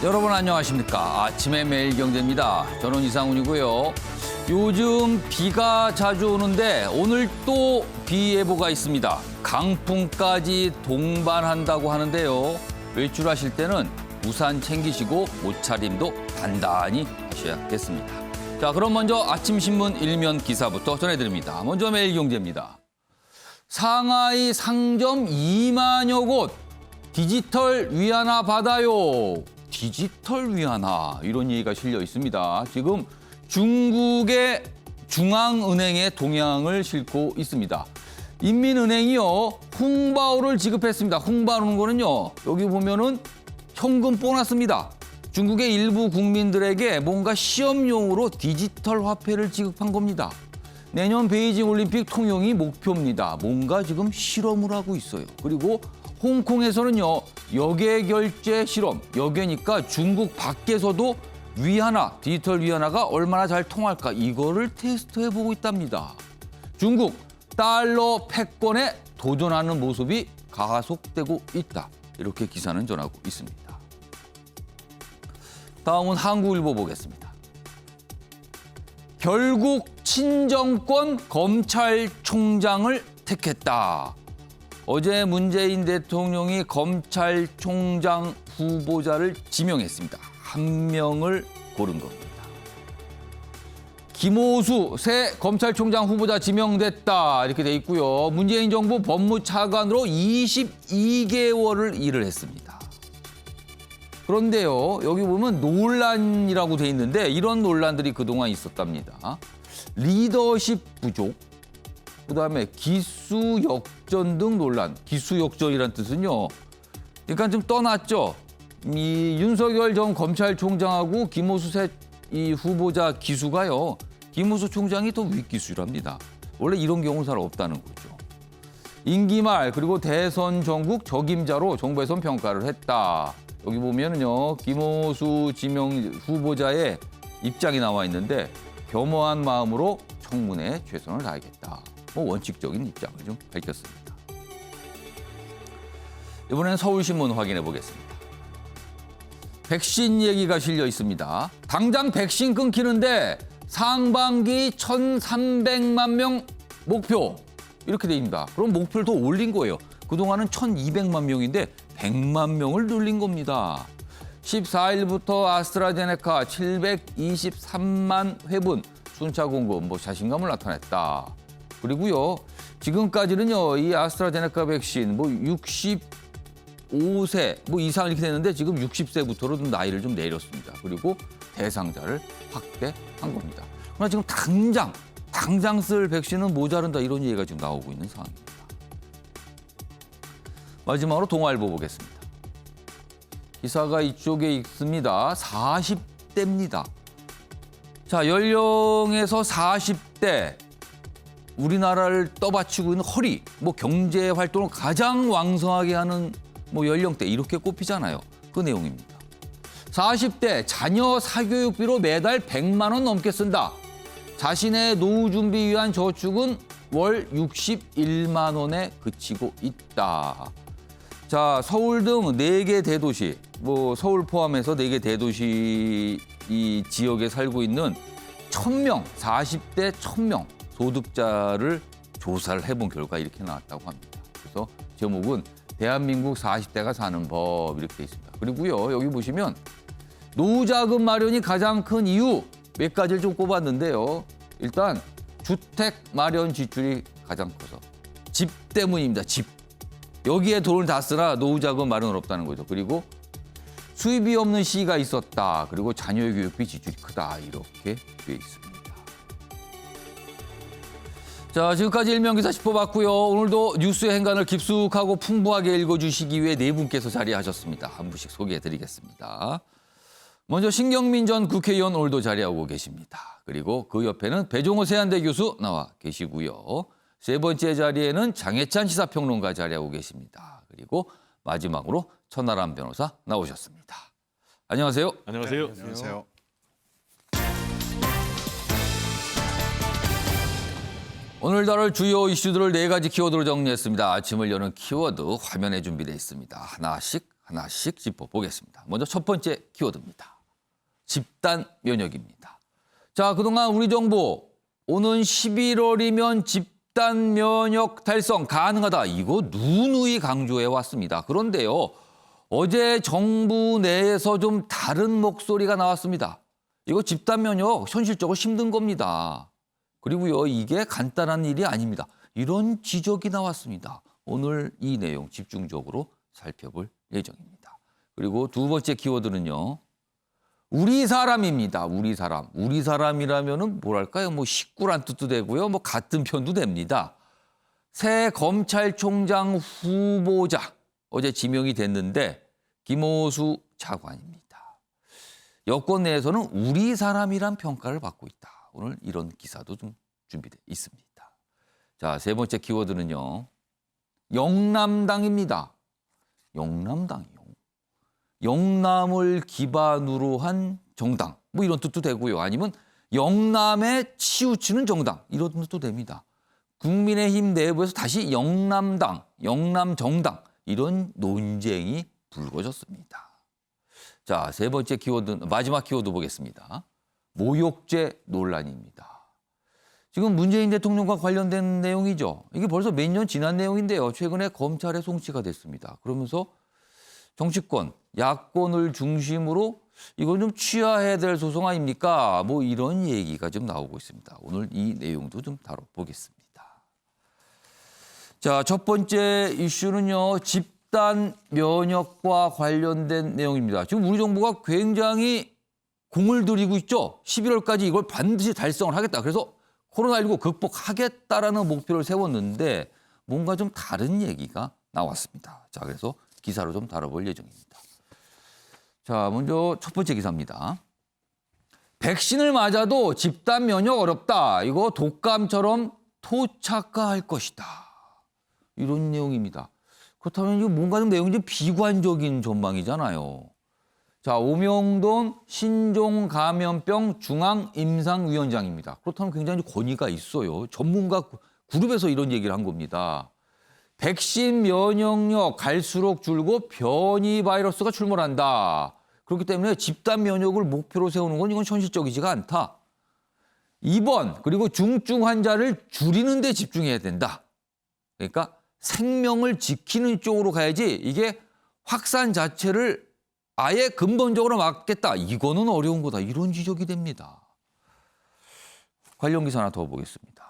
여러분 안녕하십니까. 아침의 매일경제입니다. 저는 이상훈이고요. 요즘 비가 자주 오는데 오늘 또 비 예보가 있습니다. 강풍까지 동반한다고 하는데요. 외출하실 때는 우산 챙기시고 옷차림도 단단히 하셔야겠습니다. 자, 그럼 먼저 아침 신문 일면 기사부터 전해드립니다. 먼저 매일경제입니다. 상하이 상점 2만여 곳 디지털 위안화 받아요. 디지털 위안화 이런 얘기가 실려 있습니다. 지금 중국의 중앙은행에 동향을 싣고 있습니다. 인민은행이요 홍바오를 지급했습니다. 홍바오는 거는요 여기 보면은 현금 보너스입니다. 중국의 일부 국민들에게 뭔가 시험용으로 디지털 화폐를 지급한 겁니다. 내년 베이징 올림픽 통용이 목표입니다. 뭔가 지금 실험을 하고 있어요. 그리고 홍콩에서는요 역외 결제 실험, 역외니까 중국 밖에서도 위안화, 디지털 위안화가 얼마나 잘 통할까 이거를 테스트해보고 있답니다. 중국 달러 패권에 도전하는 모습이 가속되고 있다. 이렇게 기사는 전하고 있습니다. 다음은 한국일보 보겠습니다. 결국 친정권 검찰총장을 택했다. 어제 문재인 대통령이 검찰총장 후보자를 지명했습니다. 한 명을 고른 겁니다. 김오수 새 검찰총장 후보자 지명됐다 이렇게 돼 있고요. 문재인 정부 법무차관으로 22개월을 일을 했습니다. 그런데요. 여기 보면 논란이라고 돼 있는데 이런 논란들이 그동안 있었답니다. 리더십 부족, 그다음에 기수 역전 등 논란. 기수 역전이란 뜻은요. 그러니까 좀 떠났죠. 이 윤석열 전 검찰총장하고 김오수 새 이 후보자 기수가요. 김오수 총장이 더 윗기수랍니다. 원래 이런 경우는 잘 없다는 거죠. 임기 말 그리고 대선 전국 적임자로 정부에선 평가를 했다. 여기 보면은요. 김오수 지명 후보자의 입장이 나와 있는데 겸허한 마음으로 청문회에 최선을 다하겠다. 원칙적인 입장을 좀 밝혔습니다. 이번엔 서울신문 확인해 보겠습니다. 백신 얘기가 실려 있습니다. 당장 백신 끊기는데 상반기 1,300만 명 목표 이렇게 돼 있습니다. 그럼 목표를 더 올린 거예요. 그동안은 1,200만 명인데 100만 명을 늘린 겁니다. 14일부터 아스트라제네카 723만 회분 순차 공급 자신감을 나타냈다. 그리고요. 지금까지는요. 이 아스트라제네카 백신 65세 이상 이렇게 됐는데 지금 60세부터로 좀 나이를 좀 내렸습니다. 그리고 대상자를 확대한 겁니다. 그러나 지금 당장 쓸 백신은 모자른다 이런 얘기가 지금 나오고 있는 상황입니다. 마지막으로 동아일보 보겠습니다. 기사가 이쪽에 있습니다. 40대입니다. 자, 연령에서 40대 우리나라를 떠받치고 있는 허리, 경제 활동을 가장 왕성하게 하는 연령대 이렇게 꼽히잖아요. 그 내용입니다. 40대 자녀 사교육비로 매달 100만 원 넘게 쓴다. 자신의 노후 준비 위한 저축은 월 61만 원에 그치고 있다. 자, 서울 등 4개 대도시, 서울 포함해서 4개 대도시 이 지역에 살고 있는 1,000명, 40대 1,000명 소득자를 조사를 해본 결과 이렇게 나왔다고 합니다. 그래서 제목은 대한민국 40대가 사는 법 이렇게 돼 있습니다. 그리고요, 여기 보시면 노후자금 마련이 가장 큰 이유 몇 가지를 좀 꼽았는데요. 일단 주택 마련 지출이 가장 커서 집 때문입니다. 집. 여기에 돈을 다 쓰나 노후자금 마련은 없다는 거죠. 그리고 수입이 없는 시기가 있었다. 그리고 자녀의 교육비 지출이 크다. 이렇게 돼 있습니다. 자, 지금까지 일면기사 짚어봤고요. 오늘도 뉴스의 행간을 깊숙하고 풍부하게 읽어주시기 위해 네 분께서 자리하셨습니다. 한 분씩 소개해드리겠습니다. 먼저 신경민 전 국회의원 오늘도 자리하고 계십니다. 그리고 그 옆에는 배종호 세한대 교수 나와 계시고요. 세 번째 자리에는 장혜찬 시사평론가 자리하고 계십니다. 그리고 마지막으로 천하람 변호사 나오셨습니다. 안녕하세요. 안녕하세요. 네, 안녕하세요. 오늘 다룰 주요 이슈들을 4가지 키워드로 정리했습니다. 아침을 여는 키워드 화면에 준비되어 있습니다. 하나씩 하나씩 짚어보겠습니다. 먼저 첫 번째 키워드입니다. 집단 면역입니다. 자, 그동안 우리 정부 오는 11월이면 집단 면역 달성 가능하다. 이거 누누이 강조해 왔습니다. 그런데요, 어제 정부 내에서 좀 다른 목소리가 나왔습니다. 이거 집단 면역 현실적으로 힘든 겁니다. 그리고요, 이게 간단한 일이 아닙니다. 이런 지적이 나왔습니다. 오늘 이 내용 집중적으로 살펴볼 예정입니다. 그리고 두 번째 키워드는요. 우리 사람입니다. 우리 사람. 우리 사람이라면은 뭐랄까요? 뭐 식구란 뜻도 되고요. 뭐 같은 편도 됩니다. 새 검찰총장 후보자 어제 지명이 됐는데 김호수 차관입니다. 여권 내에서는 우리 사람이란 평가를 받고 있다. 오늘 이런 기사도 좀 준비되어 있습니다. 자, 세 번째 키워드는요. 영남당입니다. 영남당이요. 영남을 기반으로 한 정당. 뭐 이런 뜻도 되고요. 아니면 영남에 치우치는 정당. 이런 뜻도 됩니다. 국민의힘 내부에서 다시 영남당, 영남정당 이런 논쟁이 불거졌습니다. 자, 세 번째 키워드, 마지막 키워드 보겠습니다. 모욕죄 논란입니다. 지금 문재인 대통령과 관련된 내용이죠. 이게 벌써 몇 년 지난 내용인데요. 최근에 검찰에 송치가 됐습니다. 그러면서 정치권, 야권을 중심으로 이건 좀 취하해야 될 소송 아닙니까? 뭐 이런 얘기가 좀 나오고 있습니다. 오늘 이 내용도 좀 다뤄보겠습니다. 자, 첫 번째 이슈는요. 집단 면역과 관련된 내용입니다. 지금 우리 정부가 굉장히 공을 들이고 있죠. 11월까지 이걸 반드시 달성을 하겠다. 그래서 코로나19 극복하겠다라는 목표를 세웠는데 뭔가 좀 다른 얘기가 나왔습니다. 자, 그래서 기사로 좀 다뤄볼 예정입니다. 자, 먼저 첫 번째 기사입니다. 백신을 맞아도 집단 면역 어렵다. 이거 독감처럼 토착화할 것이다. 이런 내용입니다. 그렇다면 이거 뭔가 좀 내용이 좀 비관적인 전망이잖아요. 자, 오명돈 신종감염병 중앙임상위원장입니다. 그렇다면 굉장히 권위가 있어요. 전문가 그룹에서 이런 얘기를 한 겁니다. 백신 면역력 갈수록 줄고 변이 바이러스가 출몰한다. 그렇기 때문에 집단 면역을 목표로 세우는 건 이건 현실적이지가 않다. 입원 그리고 중증 환자를 줄이는 데 집중해야 된다. 그러니까 생명을 지키는 쪽으로 가야지 이게 확산 자체를 아예 근본적으로 막겠다. 이거는 어려운 거다. 이런 지적이 됩니다. 관련 기사 하나 더 보겠습니다.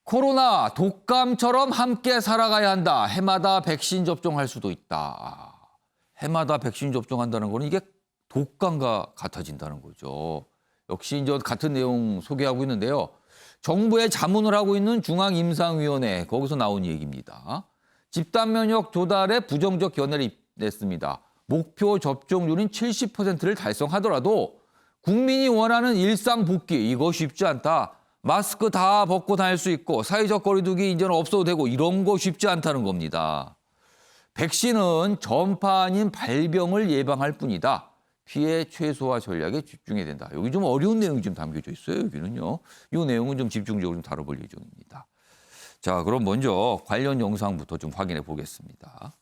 코로나, 독감처럼 함께 살아가야 한다. 해마다 백신 접종할 수도 있다. 해마다 백신 접종한다는 거는 이게 독감과 같아진다는 거죠. 역시 이제 같은 내용 소개하고 있는데요. 정부에 자문을 하고 있는 중앙임상위원회, 거기서 나온 얘기입니다. 집단 면역 조달에 부정적 견해를 냈습니다. 목표 접종률인 70%를 달성하더라도 국민이 원하는 일상 복귀, 이거 쉽지 않다. 마스크 다 벗고 다닐 수 있고 사회적 거리두기 이제는 없어도 되고 이런 거 쉽지 않다는 겁니다. 백신은 전파 아닌 발병을 예방할 뿐이다. 피해 최소화 전략에 집중해야 된다. 여기 좀 어려운 내용이 좀 담겨져 있어요. 여기는요. 이 내용은 좀 집중적으로 좀 다뤄볼 예정입니다. 자, 그럼 먼저 관련 영상부터 좀 확인해 보겠습니다.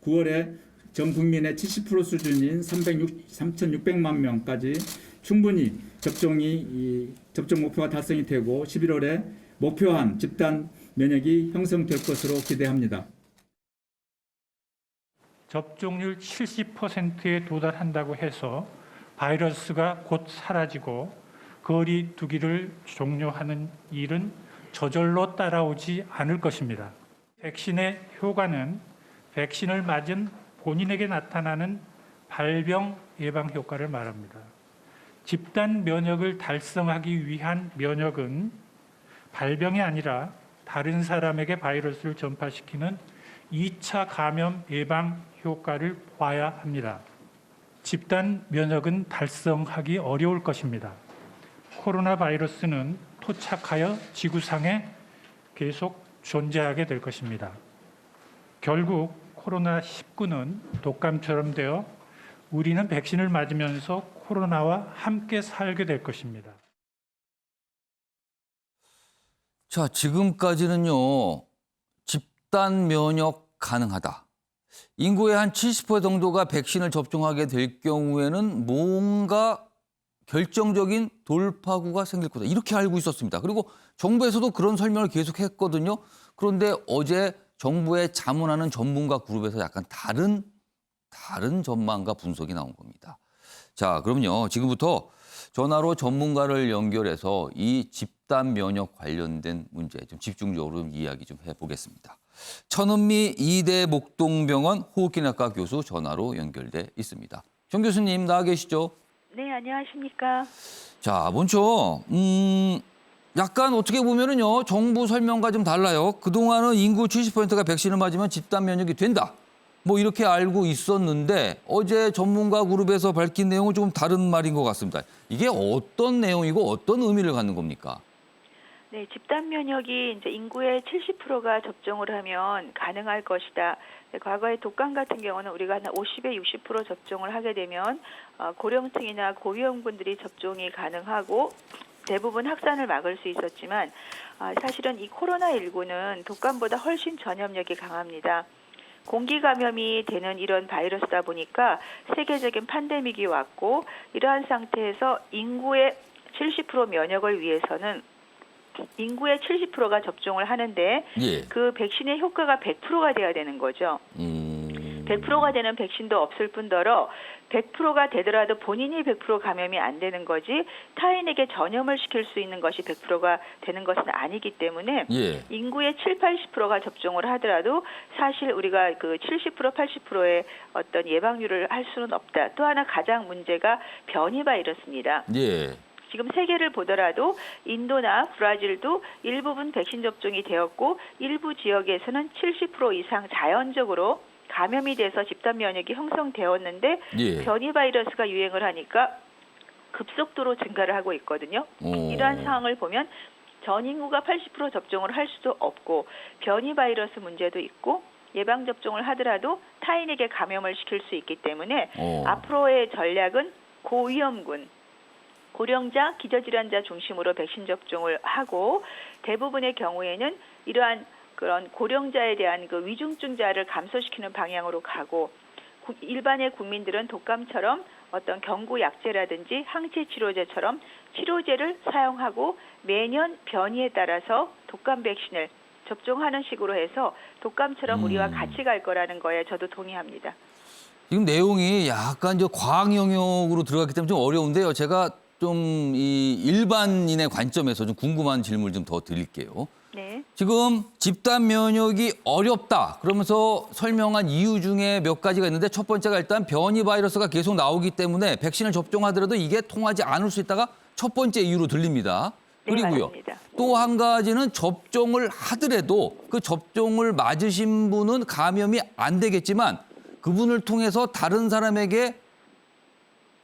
9월에 전 국민의 70% 수준인 3,600만 명까지 충분히 접종 목표가 달성이 되고 11월에 목표한 집단 면역이 형성될 것으로 기대합니다. 접종률 70%에 도달한다고 해서 바이러스가 곧 사라지고 거리 두기를 종료하는 일은 저절로 따라오지 않을 것입니다. 백신의 효과는 백신을 맞은 본인에게 나타나는 발병 예방 효과를 말합니다. 집단 면역을 달성하기 위한 면역은 발병이 아니라 다른 사람에게 바이러스를 전파시키는 2차 감염 예방 효과를 봐야 합니다. 집단 면역은 달성하기 어려울 것입니다. 코로나 바이러스는 토착하여 지구상에 계속 존재하게 될 것입니다. 결국 코로나19는 독감처럼 되어 우리는 백신을 맞으면서 코로나와 함께 살게 될 것입니다. 자, 지금까지는요. 집단 면역 가능하다. 인구의 한 70% 정도가 백신을 접종하게 될 경우에는 뭔가 결정적인 돌파구가 생길 거다. 이렇게 알고 있었습니다. 그리고 정부에서도 그런 설명을 계속했거든요. 그런데 어제 정부에 자문하는 전문가 그룹에서 약간 다른 전망과 분석이 나온 겁니다. 자, 그럼요. 지금부터 전화로 전문가를 연결해서 이 집단 면역 관련된 문제 좀 집중적으로 좀 이야기 좀 해보겠습니다. 천은미 이대 목동병원 호흡기내과 교수 전화로 연결돼 있습니다. 정 교수님 나와 계시죠? 네, 안녕하십니까. 자, 먼저 약간 어떻게 보면은요 정부 설명과 좀 달라요. 그동안은 인구 70%가 백신을 맞으면 집단 면역이 된다. 뭐 이렇게 알고 있었는데 어제 전문가 그룹에서 밝힌 내용은 조금 다른 말인 것 같습니다. 이게 어떤 내용이고 어떤 의미를 갖는 겁니까? 네, 집단 면역이 이제 인구의 70%가 접종을 하면 가능할 것이다. 네, 과거에 독감 같은 경우는 우리가 한 50에 60% 접종을 하게 되면 고령층이나 고위험군들이 접종이 가능하고 대부분 확산을 막을 수 있었지만 사실은 이 코로나19는 독감보다 훨씬 전염력이 강합니다. 공기 감염이 되는 이런 바이러스다 보니까 세계적인 팬데믹이 왔고 이러한 상태에서 인구의 70% 면역을 위해서는 인구의 70%가 접종을 하는데 예. 그 백신의 효과가 100%가 돼야 되는 거죠. 100%가 되는 백신도 없을 뿐더러 100%가 되더라도 본인이 100% 감염이 안 되는 거지 타인에게 전염을 시킬 수 있는 것이 100%가 되는 것은 아니기 때문에 예. 인구의 7, 80%가 접종을 하더라도 사실 우리가 그 70%, 80%의 어떤 예방률을 할 수는 없다. 또 하나 가장 문제가 변이 바이러스입니다. 예. 지금 세계를 보더라도 인도나 브라질도 일부분 백신 접종이 되었고 일부 지역에서는 70% 이상 자연적으로 감염이 돼서 집단 면역이 형성되었는데 예. 변이 바이러스가 유행을 하니까 급속도로 증가를 하고 있거든요. 이러한 상황을 보면 전 인구가 80% 접종을 할 수도 없고 변이 바이러스 문제도 있고 예방 접종을 하더라도 타인에게 감염을 시킬 수 있기 때문에 앞으로의 전략은 고위험군 고령자, 기저질환자 중심으로 백신 접종을 하고 대부분의 경우에는 이러한 그런 고령자에 대한 그 위중증자를 감소시키는 방향으로 가고 일반의 국민들은 독감처럼 어떤 경구 약제라든지 항체 치료제처럼 치료제를 사용하고 매년 변이에 따라서 독감 백신을 접종하는 식으로 해서 독감처럼 우리와 같이 갈 거라는 거에 저도 동의합니다. 지금 내용이 약간 저 과학 영역으로 들어갔기 때문에 좀 어려운데요. 제가 좀 이 일반인의 관점에서 좀 궁금한 질문을 좀 더 드릴게요. 네. 지금 집단 면역이 어렵다 그러면서 설명한 이유 중에 몇 가지가 있는데 첫 번째가 일단 변이 바이러스가 계속 나오기 때문에 백신을 접종하더라도 이게 통하지 않을 수 있다가 첫 번째 이유로 들립니다. 네, 그리고요. 맞습니다. 또 한 가지는 접종을 하더라도 그 접종을 맞으신 분은 감염이 안 되겠지만 그분을 통해서 다른 사람에게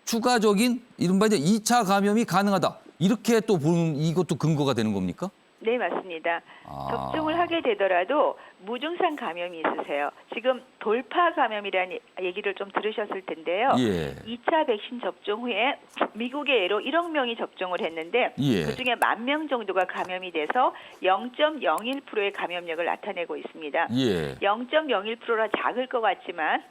추가적인 이른바 이제 2차 감염이 가능하다. 이렇게 또 보는 이것도 근거가 되는 겁니까? 네, 맞습니다. 접종을 하게 되더라도 무증상 감염이 있으세요. 지금 돌파 감염이라는 얘기를 좀 들으셨을 텐데요. 예. 2차 백신 접종 후에 미국의 예로 1억 명이 접종을 했는데 예. 그중에 10,000명 정도가 감염이 돼서 0.01%의 감염력을 나타내고 있습니다. 예. 0.01%라 작을 것 같지만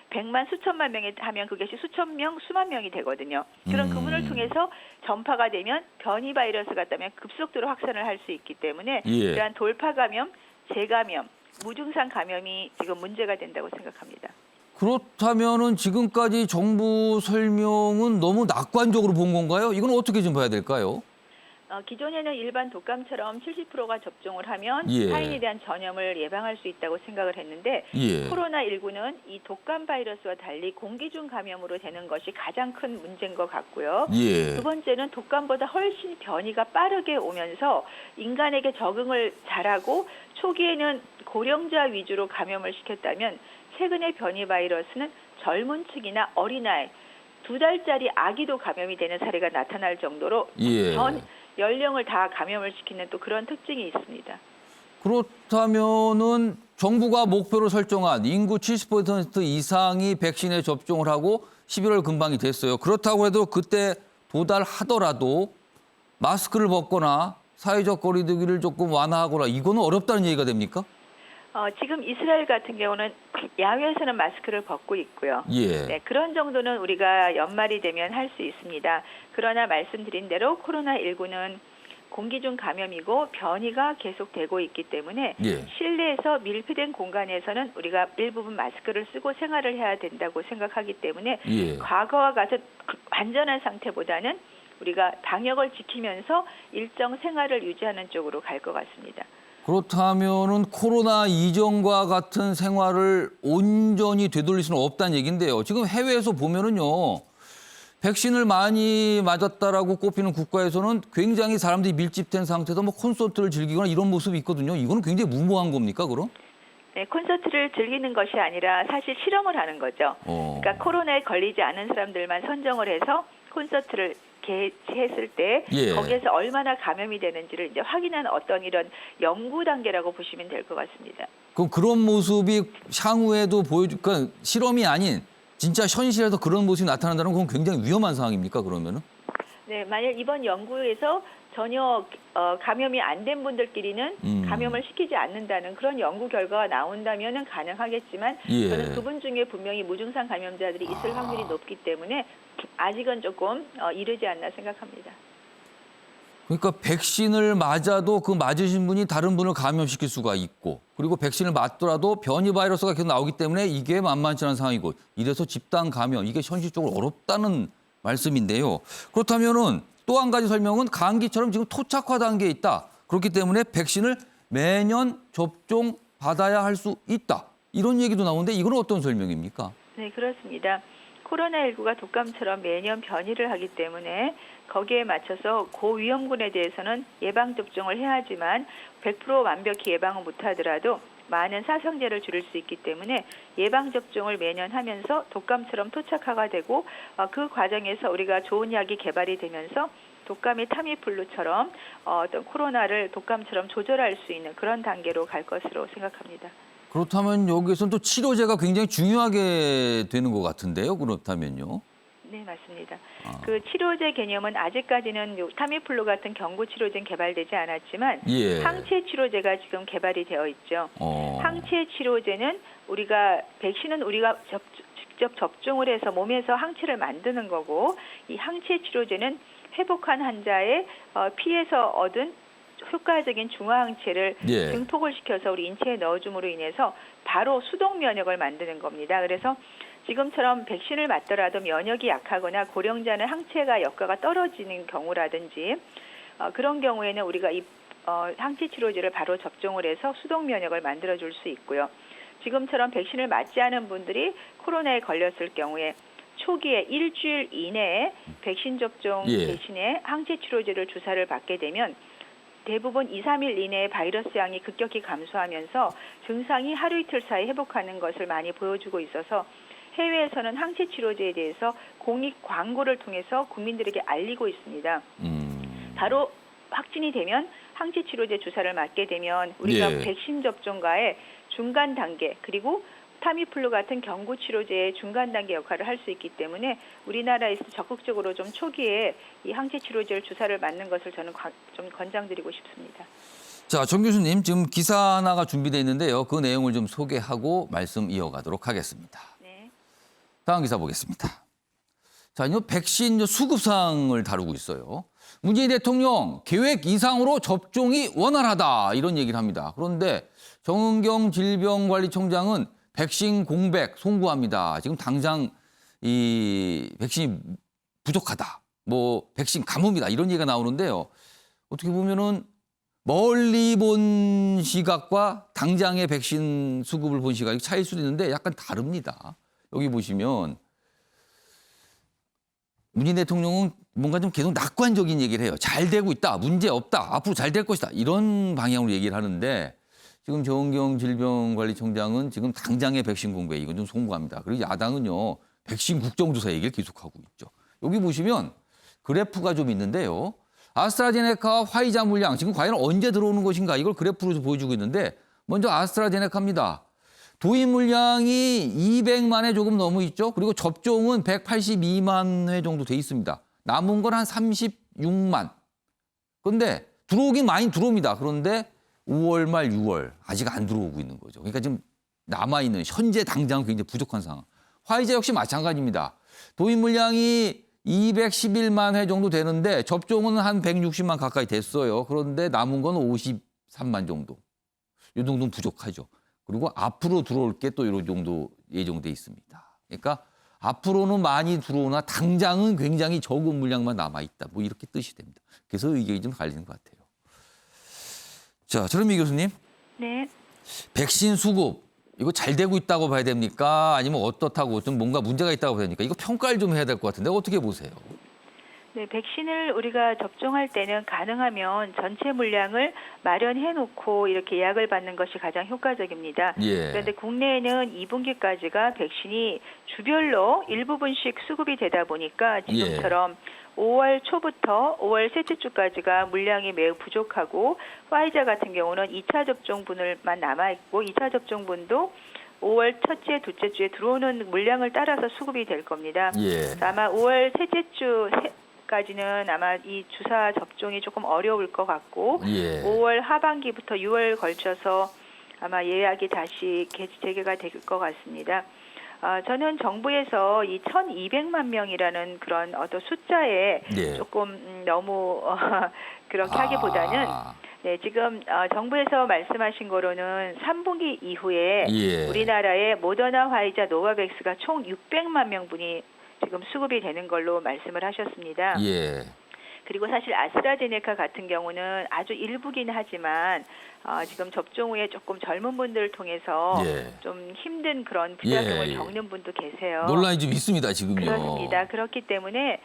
백만 수천만 명에 하면 그것이 수천 명, 수만 명이 되거든요. 그런 그분을 통해서 전파가 되면 변이 바이러스 같다면 급속도로 확산을 할 수 있기 때문에 예. 이러한 돌파 감염, 재감염, 무증상 감염이 지금 문제가 된다고 생각합니다. 그렇다면은 지금까지 정부 설명은 너무 낙관적으로 본 건가요? 이건 어떻게 좀 봐야 될까요? 기존에는 일반 독감처럼 70%가 접종을 하면 예. 타인에 대한 전염을 예방할 수 있다고 생각을 했는데 예. 코로나19는 이 독감 바이러스와 달리 공기 중 감염으로 되는 것이 가장 큰 문제인 것 같고요. 예. 두 번째는 독감보다 훨씬 변이가 빠르게 오면서 인간에게 적응을 잘하고 초기에는 고령자 위주로 감염을 시켰다면 최근의 변이 바이러스는 젊은 층이나 어린아이, 2달짜리 아기도 감염이 되는 사례가 나타날 정도로 예. 전 연령을 다 감염을 시키는 또 그런 특징이 있습니다. 그렇다면은 정부가 목표로 설정한 인구 70% 이상이 백신에 접종을 하고 11월 금방이 됐어요. 그렇다고 해도 그때 도달하더라도 마스크를 벗거나 사회적 거리두기를 조금 완화하거나 이거는 어렵다는 얘기가 됩니까? 지금 이스라엘 같은 경우는 야외에서는 마스크를 벗고 있고요. 예. 네, 그런 정도는 우리가 연말이 되면 할 수 있습니다. 그러나 말씀드린 대로 코로나19는 공기 중 감염이고 변이가 계속되고 있기 때문에 예. 실내에서 밀폐된 공간에서는 우리가 일부분 마스크를 쓰고 생활을 해야 된다고 생각하기 때문에 예. 과거와 같은 완전한 상태보다는 우리가 방역을 지키면서 일정 생활을 유지하는 쪽으로 갈 것 같습니다. 그렇다면은 코로나 이전과 같은 생활을 온전히 되돌릴 수는 없다는 얘기인데요. 지금 해외에서 보면은요. 백신을 많이 맞았다라고 꼽히는 국가에서는 굉장히 사람들이 밀집된 상태에서 뭐 콘서트를 즐기거나 이런 모습이 있거든요. 이거는 굉장히 무모한 겁니까, 그럼? 네, 콘서트를 즐기는 것이 아니라 사실 실험을 하는 거죠. 그러니까 코로나에 걸리지 않은 사람들만 선정을 해서 콘서트를 개최했을 때 예. 거기에서 얼마나 감염이 되는지를 이제 확인한 어떤 이런 연구 단계라고 보시면 될 것 같습니다. 그럼 그런 모습이 향후에도 그러니까 실험이 아닌 진짜 현실에서 그런 모습이 나타난다는 건 굉장히 위험한 상황입니까, 그러면은? 네, 만약 이번 연구에서 전혀 감염이 안 된 분들끼리는 감염을 시키지 않는다는 그런 연구 결과가 나온다면은 가능하겠지만 예. 저는 그분 중에 분명히 무증상 감염자들이 있을 확률이 높기 때문에 아직은 조금 이르지 않나 생각합니다. 그러니까 백신을 맞아도 그 맞으신 분이 다른 분을 감염시킬 수가 있고 그리고 백신을 맞더라도 변이 바이러스가 계속 나오기 때문에 이게 만만치 않은 상황이고 이래서 집단 감염 이게 현실적으로 어렵다는 말씀인데요. 그렇다면은 또 한 가지 설명은 감기처럼 지금 토착화 단계에 있다. 그렇기 때문에 백신을 매년 접종 받아야 할 수 있다. 이런 얘기도 나오는데 이건 어떤 설명입니까? 네, 그렇습니다. 코로나19가 독감처럼 매년 변이를 하기 때문에 거기에 맞춰서 고위험군에 대해서는 예방접종을 해야 하지만 100% 완벽히 예방을 못하더라도 많은 사상자를 줄일 수 있기 때문에 예방접종을 매년 하면서 독감처럼 토착화가 되고 그 과정에서 우리가 좋은 약이 개발이 되면서 독감의 타미플루처럼 어떤 코로나를 독감처럼 조절할 수 있는 그런 단계로 갈 것으로 생각합니다. 그렇다면 여기서는 또 치료제가 굉장히 중요하게 되는 것 같은데요. 그렇다면요. 네, 맞습니다. 그 치료제 개념은 아직까지는 타미플루 같은 경구 치료제는 개발되지 않았지만 예. 항체 치료제가 지금 개발이 되어 있죠. 항체 치료제는 백신은 우리가 직접 접종을 해서 몸에서 항체를 만드는 거고 이 항체 치료제는 회복한 환자의 피에서 얻은 효과적인 중화항체를 예. 증폭을 시켜서 우리 인체에 넣어줌으로 인해서 바로 수동 면역을 만드는 겁니다. 그래서 지금처럼 백신을 맞더라도 면역이 약하거나 고령자는 항체가 역가가 떨어지는 경우라든지 그런 경우에는 우리가 이 항체 치료제를 바로 접종을 해서 수동 면역을 만들어줄 수 있고요. 지금처럼 백신을 맞지 않은 분들이 코로나에 걸렸을 경우에 초기에 일주일 이내에 백신 접종 예. 대신에 항체 치료제를 주사를 받게 되면 대부분 2, 3일 이내에 바이러스 양이 급격히 감소하면서 증상이 하루 이틀 사이 회복하는 것을 많이 보여주고 있어서 해외에서는 항체 치료제에 대해서 공익 광고를 통해서 국민들에게 알리고 있습니다. 바로 확진이 되면 항체 치료제 주사를 맞게 되면 우리가 예. 백신 접종과의 중간 단계 그리고 타미플루 같은 경구 치료제의 중간 단계 역할을 할 수 있기 때문에 우리나라에서 적극적으로 좀 초기에 이 항체 치료제를 주사를 맞는 것을 저는 좀 권장드리고 싶습니다. 자, 정 교수님 지금 기사 하나가 준비되어 있는데요. 그 내용을 좀 소개하고 말씀 이어가도록 하겠습니다. 네. 다음 기사 보겠습니다. 자, 이 백신 수급상을 다루고 있어요. 문재인 대통령 계획 이상으로 접종이 원활하다 이런 얘기를 합니다. 그런데 정은경 질병관리청장은 백신 공백 송구합니다. 지금 당장 이 백신이 부족하다. 뭐 백신 가뭄이다 이런 얘기가 나오는데요. 어떻게 보면은 멀리 본 시각과 당장의 백신 수급을 본 시각이 차일 수도 있는데 약간 다릅니다. 여기 보시면 문재인 대통령은 뭔가 좀 계속 낙관적인 얘기를 해요. 잘 되고 있다. 문제 없다. 앞으로 잘 될 것이다. 이런 방향으로 얘기를 하는데 지금 정은경 질병관리청장은 지금 당장의 백신 공백 이건 좀 송구합니다. 그리고 야당은요. 백신 국정조사 얘기를 계속하고 있죠. 여기 보시면 그래프가 좀 있는데요. 아스트라제네카 화이자 물량 지금 과연 언제 들어오는 것인가 이걸 그래프로 보여주고 있는데 먼저 아스트라제네카입니다. 도입 물량이 200만 회 조금 넘어 있죠. 그리고 접종은 182만 회 정도 돼 있습니다. 남은 건 한 36만. 그런데 들어오긴 많이 들어옵니다. 그런데 5월 말 6월 아직 안 들어오고 있는 거죠. 그러니까 지금 남아있는 현재 당장 굉장히 부족한 상황. 화이자 역시 마찬가지입니다. 도입 물량이 211만 회 정도 되는데 접종은 한 160만 가까이 됐어요. 그런데 남은 건 53만 정도. 이 정도는 부족하죠. 그리고 앞으로 들어올 게 또 이 정도 예정돼 있습니다. 그러니까 앞으로는 많이 들어오나 당장은 굉장히 적은 물량만 남아있다. 뭐 이렇게 뜻이 됩니다. 그래서 의견이 좀 갈리는 것 같아요. 자, 전은미 교수님. 네. 백신 수급 이거 잘 되고 있다고 봐야 됩니까? 아니면 어떻다고 좀 뭔가 문제가 있다고 봐야 됩니까? 이거 평가를 좀 해야 될 것 같은데 어떻게 보세요? 네, 백신을 우리가 접종할 때는 가능하면 전체 물량을 마련해 놓고 이렇게 예약을 받는 것이 가장 효과적입니다. 예. 그런데 국내에는 2분기까지가 백신이 주별로 일부분씩 수급이 되다 보니까 지금처럼 5월 초부터 5월 셋째 주까지가 물량이 매우 부족하고 화이자 같은 경우는 2차 접종분만 남아있고 2차 접종분도 5월 첫째, 둘째 주에 들어오는 물량을 따라서 수급이 될 겁니다. 예. 아마 5월 셋째 주까지는 아마 이 주사 접종이 조금 어려울 것 같고 예. 5월 하반기부터 6월 걸쳐서 아마 예약이 다시 재개가 될 것 같습니다. 저는 정부에서 이 1,200만 명이라는 그런 어떤 숫자에 예. 조금 너무 그렇게 하기보다는 네, 지금 정부에서 말씀하신 거로는 3분기 이후에 예. 우리나라의 모더나, 화이자, 노바백스가 총 600만 명분이 지금 수급이 되는 걸로 말씀을 하셨습니다. 예. 그리고 사실 아스트라제네카 같은 경우는 아주 일부긴 하지만 지금 접종 후에 조금 젊은 분들을 통해서 예. 좀 힘든 그런 부작용을 예. 겪는 분도 계세요. 논란이 좀 있습니다, 지금요. 그렇습니다. 그렇기 때문에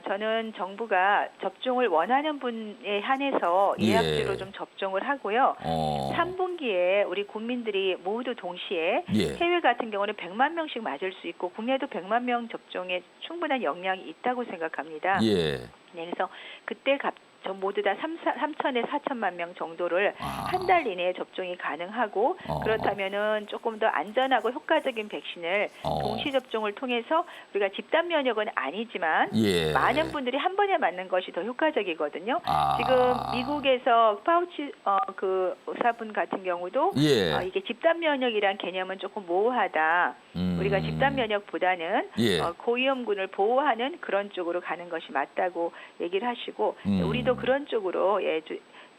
저는 정부가 접종을 원하는 분에 한해서 예약제로 예. 좀 접종을 하고요. 3분기에 우리 국민들이 모두 동시에 예. 해외 같은 경우는 100만 명씩 맞을 수 있고 국내도 100만 명 접종에 충분한 역량이 있다고 생각합니다. 예. 네, 그래서 그때 전 모두 다 3천에 4천만 명 정도를 한 달 이내에 접종이 가능하고 그렇다면은 조금 더 안전하고 효과적인 백신을 동시 접종을 통해서 우리가 집단 면역은 아니지만 예. 많은 분들이 한 번에 맞는 것이 더 효과적이거든요. 지금 미국에서 파우치 그 의사분 같은 경우도 예. 이게 집단 면역이란 개념은 조금 모호하다. 우리가 집단 면역보다는 예. 고위험군을 보호하는 그런 쪽으로 가는 것이 맞다고 얘기를 하시고 우리도 그런 쪽으로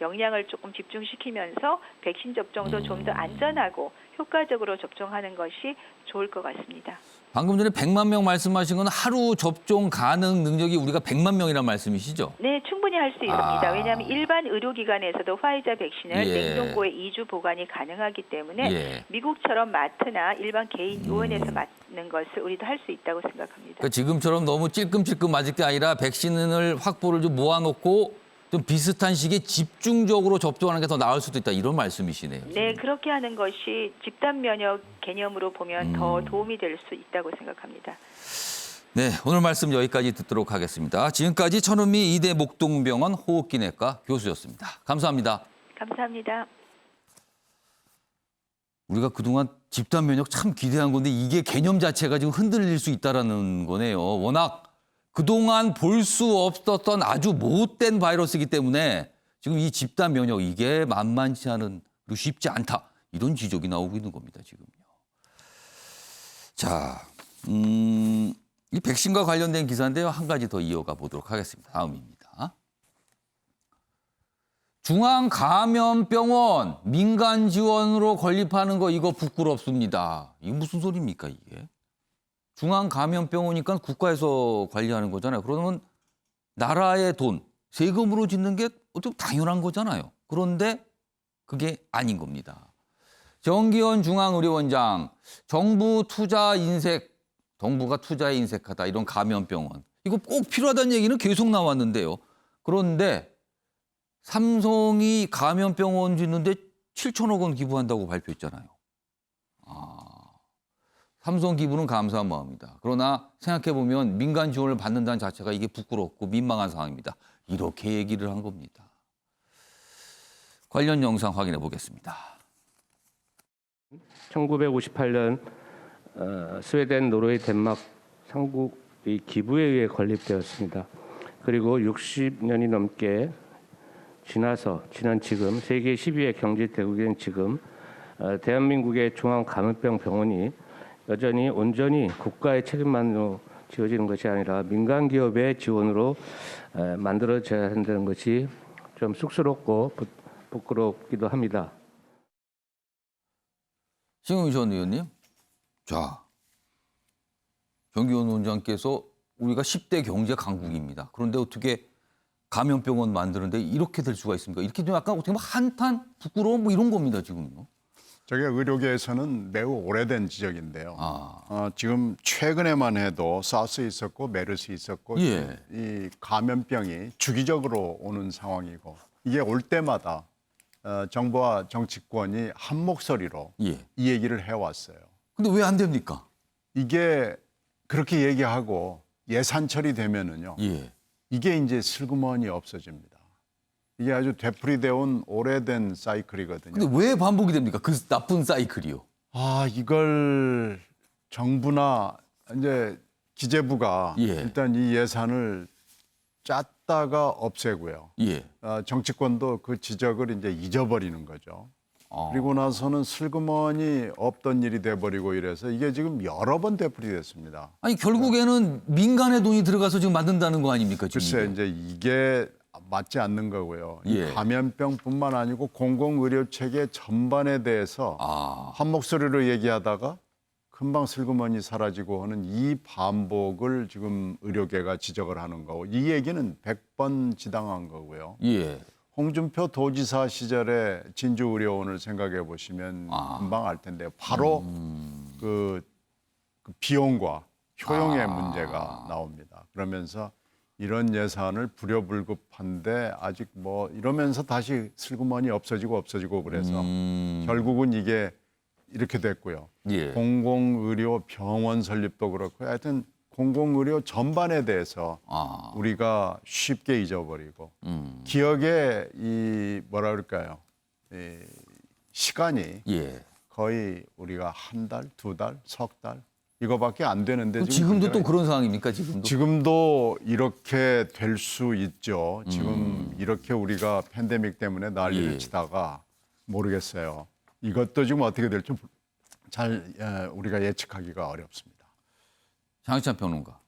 역량을 조금 집중시키면서 백신 접종도 좀 더 안전하고 효과적으로 접종하는 것이 좋을 것 같습니다. 방금 전에 100만 명 말씀하신 건 하루 접종 가능 능력이 우리가 100만 명이란 말씀이시죠? 네, 충분히 할 수 있습니다. 왜냐하면 일반 의료기관에서도 화이자 백신을 예. 냉동고에 2주 보관이 가능하기 때문에 예. 미국처럼 마트나 일반 개인 요원에서 맞는 것을 우리도 할 수 있다고 생각합니다. 그러니까 지금처럼 너무 찔끔찔끔 맞을 게 아니라 백신을 확보를 좀 모아놓고 좀 비슷한 시기에 집중적으로 접종하는 게 더 나을 수도 있다 이런 말씀이시네요. 네, 그렇게 하는 것이 집단 면역 개념으로 보면 더 도움이 될 수 있다고 생각합니다. 네, 오늘 말씀 여기까지 듣도록 하겠습니다. 지금까지 천은미 이대 목동병원 호흡기내과 교수였습니다. 감사합니다. 감사합니다. 우리가 그동안 집단 면역 참 기대한 건데 이게 개념 자체가 지금 흔들릴 수 있다는 거네요. 워낙 그동안 볼 수 없었던 아주 못된 바이러스이기 때문에 지금 이 집단 면역 이게 만만치 않은 그리고 쉽지 않다. 이런 지적이 나오고 있는 겁니다. 지금요. 자, 이 백신과 관련된 기사인데요. 한 가지 더 이어가 보도록 하겠습니다. 다음입니다. 중앙감염병원 민간 지원으로 건립하는 거 이거 부끄럽습니다. 이게 무슨 소리입니까 이게? 중앙감염병원이니까 국가에서 관리하는 거잖아요. 그러면 나라의 돈, 세금으로 짓는 게 어떻게 당연한 거잖아요. 그런데 그게 아닌 겁니다. 정기현 중앙의료원장, 정부 투자 인색, 정부가 투자에 인색하다 이런 감염병원. 이거 꼭 필요하다는 얘기는 계속 나왔는데요. 그런데 삼성이 감염병원 짓는데 7천억 원 기부한다고 발표했잖아요. 삼성 기부는 감사한 마음입니다. 그러나 생각해보면 민간 지원을 받는다는 자체가 이게 부끄럽고 민망한 상황입니다. 이렇게 얘기를 한 겁니다. 관련 영상 확인해 보겠습니다. 1958년 스웨덴, 노르웨이, 덴마크 삼국의 기부에 의해 건립되었습니다. 그리고 60년이 넘게 지난 지금 세계 10위의 경제 대국인 지금 대한민국의 중앙감염병 병원이 여전히 온전히 국가의 책임만으로 지어지는 것이 아니라 민간 기업의 지원으로 만들어져야 한다는 것이 좀 쑥스럽고 부끄럽기도 합니다. 신경희 전 의원님, 자, 정기훈 원장께서 우리가 10대 경제 강국입니다. 그런데 어떻게 감염병원 만드는데 이렇게 될 수가 있습니까? 이렇게 좀 약간 어떻게 보면 한탄, 부끄러움 뭐 이런 겁니다, 지금요. 저게 의료계에서는 매우 오래된 지적인데요. 지금 최근에만 해도 사스 있었고 메르스 있었고 예. 이 감염병이 주기적으로 오는 상황이고 이게 올 때마다 정부와 정치권이 한 목소리로 예. 이 얘기를 해왔어요. 근데 왜 안 됩니까? 이게 그렇게 얘기하고 예산 처리되면은요. 예. 이게 이제 슬그머니 없어집니다. 이게 아주 되풀이되어 온 오래된 사이클이거든요. 근데 왜 반복이 됩니까? 그 나쁜 사이클이요. 이걸 정부나 이제 기재부가 예. 일단 이 예산을 짰다가 없애고요. 예. 정치권도 그 지적을 이제 잊어버리는 거죠. 그리고 나서는 슬그머니 없던 일이 돼버리고 이래서 이게 지금 여러 번 되풀이됐습니다. 아니 결국에는 민간의 돈이 들어가서 지금 만든다는 거 아닙니까? 지금 글쎄 이게? 이제 이게 맞지 않는 거고요. 이 예. 감염병뿐만 아니고 공공의료 체계 전반에 대해서 한 목소리로 얘기하다가 금방 슬그머니 사라지고 하는 이 반복을 지금 의료계가 지적을 하는 거고 이 얘기는 100번 지당한 거고요. 예. 홍준표 도지사 시절에 진주의료원을 생각해 보시면 금방 알 텐데요. 바로 그 비용과 효용의 문제가 나옵니다. 그러면서 이런 예산을 불효불급한데 아직 뭐 이러면서 다시 슬그머니 없어지고 그래서 결국은 이게 이렇게 됐고요. 예. 공공의료 병원 설립도 그렇고 하여튼 공공의료 전반에 대해서 우리가 쉽게 잊어버리고 기억의 이 뭐라 그럴까요? 이 시간이 예. 거의 우리가 한 달, 두 달, 석 달 이거밖에 안 되는데 지금도 또 그런 상황입니까? 지금도 이렇게 될 수 있죠. 지금 이렇게 우리가 팬데믹 때문에 난리를 예. 치다가 모르겠어요. 이것도 지금 어떻게 될지 잘 우리가 예측하기가 어렵습니다. 장희찬 평론가.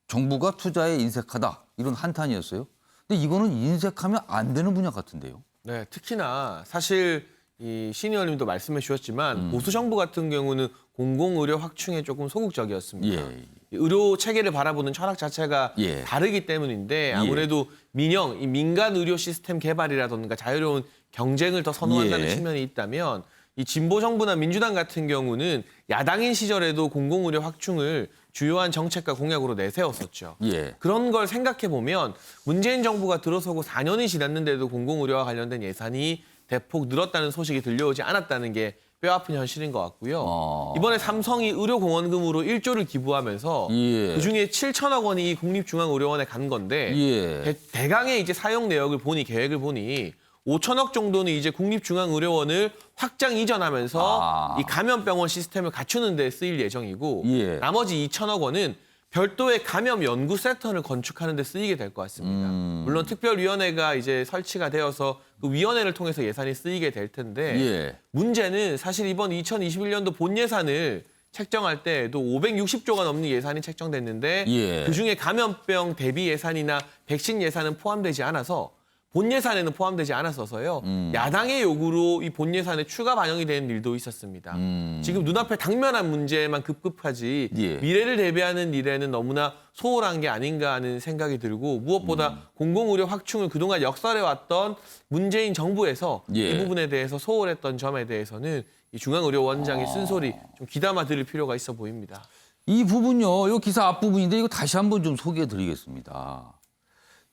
정부가 투자에 인색하다 이런 한탄이었어요. 근데 이거는 인색하면 안 되는 분야 같은데요. 네, 특히나 사실 이 신 의원님도 말씀해 주셨지만 보수 정부 같은 경우는 공공의료 확충에 조금 소극적이었습니다. 예. 의료 체계를 바라보는 철학 자체가 예. 다르기 때문인데 아무래도 이 민간 의료 시스템 개발이라든가 자유로운 경쟁을 더 선호한다는 예. 측면이 있다면 이 진보 정부나 민주당 같은 경우는 야당인 시절에도 공공의료 확충을 주요한 정책과 공약으로 내세웠었죠. 예. 그런 걸 생각해 보면 문재인 정부가 들어서고 4년이 지났는데도 공공의료와 관련된 예산이 대폭 늘었다는 소식이 들려오지 않았다는 게 뼈아픈 현실인 것 같고요. 이번에 삼성이 의료공헌금으로 1조를 기부하면서 예. 그중에 7천억 원이 국립중앙의료원에 간 건데 예. 대강의 이제 사용 내역을 보니 계획을 보니 5천억 정도는 이제 국립중앙의료원을 확장 이전하면서 이 감염병원 시스템을 갖추는 데 쓰일 예정이고 예. 나머지 2천억 원은 별도의 감염 연구 센터를 건축하는 데 쓰이게 될 것 같습니다. 물론 특별위원회가 이제 설치가 되어서 그 위원회를 통해서 예산이 쓰이게 될 텐데 예. 문제는 사실 이번 2021년도 본 예산을 책정할 때에도 560조가 넘는 예산이 책정됐는데 예. 그중에 감염병 대비 예산이나 백신 예산은 포함되지 않아서 본 예산에는 포함되지 않았어서요. 야당의 요구로 이 본 예산에 추가 반영이 되는 일도 있었습니다. 지금 눈앞에 당면한 문제만 급급하지 예. 미래를 대비하는 일에는 너무나 소홀한 게 아닌가 하는 생각이 들고 무엇보다 공공의료 확충을 그동안 역설해왔던 문재인 정부에서 예. 이 부분에 대해서 소홀했던 점에 대해서는 이 중앙의료원장의 쓴소리 좀 귀담아 들을 필요가 있어 보입니다. 이 부분요, 이 기사 앞부분인데 이거 다시 한번 좀 소개해 드리겠습니다.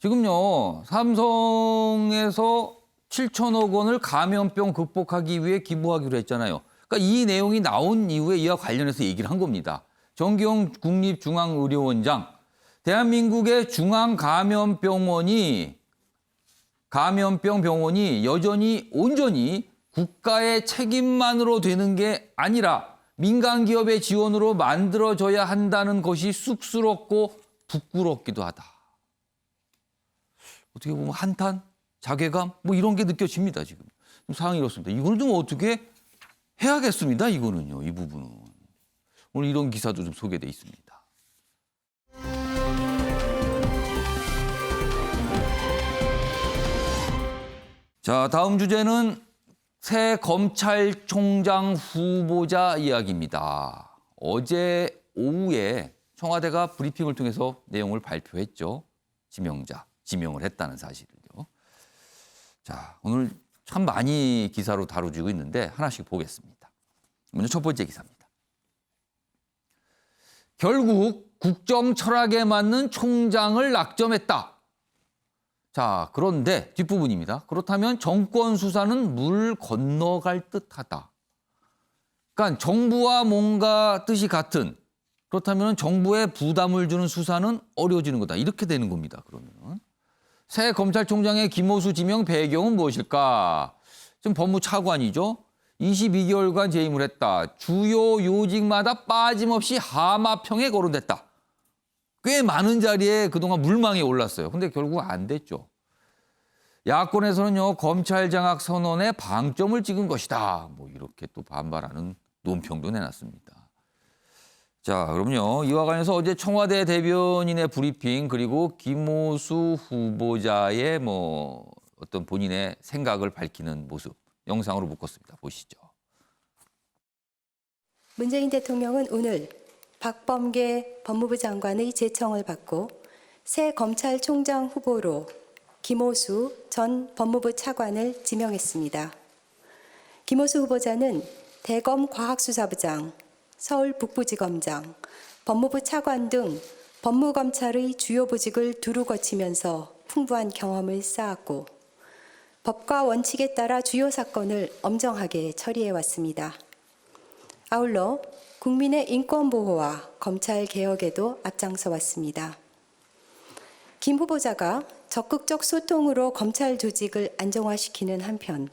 지금요, 삼성에서 7천억 원을 감염병 극복하기 위해 기부하기로 했잖아요. 그러니까 이 내용이 나온 이후에 이와 관련해서 얘기를 한 겁니다. 정기용 국립중앙의료원장, 대한민국의 중앙감염병원이 여전히 온전히 국가의 책임만으로 되는 게 아니라 민간 기업의 지원으로 만들어져야 한다는 것이 쑥스럽고 부끄럽기도 하다. 어떻게 보면 한탄, 자괴감 뭐 이런 게 느껴집니다. 지금 상황이 이렇습니다. 이걸 좀 어떻게 해야겠습니다. 이거는요. 이 부분은. 오늘 이런 기사도 좀 소개돼 있습니다. 자, 다음 주제는 새 검찰총장 후보자 이야기입니다. 어제 오후에 청와대가 브리핑을 통해서 내용을 발표했죠. 지명을 했다는 사실을요. 자, 오늘 참 많이 기사로 다뤄지고 있는데 하나씩 보겠습니다. 먼저 첫 번째 기사입니다. 결국 국정 철학에 맞는 총장을 낙점했다. 자, 그런데 뒷부분입니다. 그렇다면 정권 수사는 물 건너갈 듯하다. 그러니까 정부와 뭔가 뜻이 같은, 그렇다면 정부에 부담을 주는 수사는 어려워지는 거다. 이렇게 되는 겁니다. 그러면 새 검찰총장의 김호수 지명 배경은 무엇일까? 지금 법무차관이죠. 22개월간 재임을 했다. 주요 요직마다 빠짐없이 하마평에 거론됐다. 꽤 많은 자리에 그동안 물망에 올랐어요. 근데 결국 안 됐죠. 야권에서는요, 검찰 장악 선언에 방점을 찍은 것이다. 뭐 이렇게 또 반발하는 논평도 내놨습니다. 자, 그럼요. 이와 관련해서 어제 청와대 대변인의 브리핑 그리고 김호수 후보자의 뭐 어떤 본인의 생각을 밝히는 모습 영상으로 묶었습니다. 보시죠. 문재인 대통령은 오늘 박범계 법무부 장관의 제청을 받고 새 검찰총장 후보로 김호수 전 법무부 차관을 지명했습니다. 김호수 후보자는 대검 과학수사부장, 서울 북부지검장, 법무부 차관 등 법무검찰의 주요 보직을 두루 거치면서 풍부한 경험을 쌓았고 법과 원칙에 따라 주요 사건을 엄정하게 처리해 왔습니다. 아울러 국민의 인권 보호와 검찰 개혁에도 앞장서 왔습니다. 김 후보자가 적극적 소통으로 검찰 조직을 안정화시키는 한편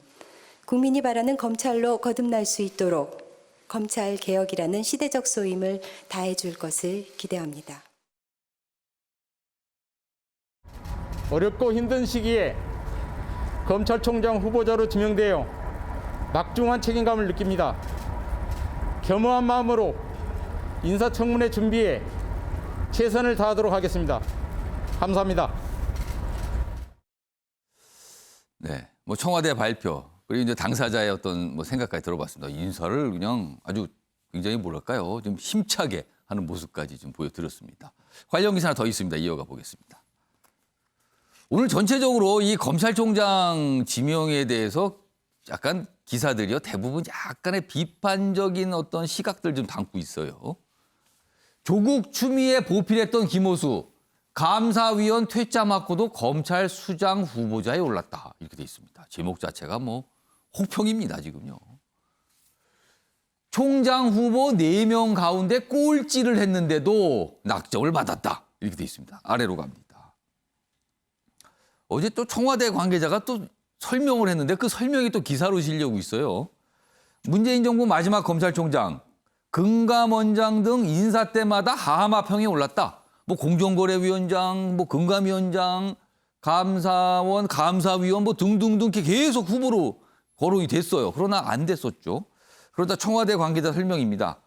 국민이 바라는 검찰로 거듭날 수 있도록 검찰 개혁이라는 시대적 소임을 다해줄 것을 기대합니다. 어렵고 힘든 시기에 검찰총장 후보자로 지명되어 막중한 책임감을 느낍니다. 겸허한 마음으로 인사청문회 준비에 최선을 다하도록 하겠습니다. 감사합니다. 네, 뭐 청와대 발표 그리고 이제 당사자의 어떤 뭐 생각까지 들어봤습니다. 인사를 그냥 아주 굉장히 뭐랄까요, 좀 힘차게 하는 모습까지 좀 보여드렸습니다. 관련 기사 하나 더 있습니다. 이어가 보겠습니다. 오늘 전체적으로 이 검찰총장 지명에 대해서 약간 기사들이요, 대부분 약간의 비판적인 어떤 시각들 좀 담고 있어요. 조국 추미애 보필했던 김호수 감사위원 퇴짜 맞고도 검찰 수장 후보자에 올랐다. 이렇게 돼 있습니다. 제목 자체가 뭐 혹평입니다, 지금요. 총장 후보 4명 가운데 꼴찌를 했는데도 낙점을 받았다. 이렇게 돼 있습니다. 아래로 갑니다. 어제 또 청와대 관계자가 또 설명을 했는데 그 설명이 또 기사로 실려고 있어요. 문재인 정부 마지막 검찰총장, 금감원장 등 인사 때마다 하마평에 올랐다. 뭐 공정거래위원장, 뭐 금감위원장, 감사원, 감사위원 뭐 등등등 계속 후보로 거론이 됐어요. 그러나 안 됐었죠. 그러다 청와대 관계자 설명입니다.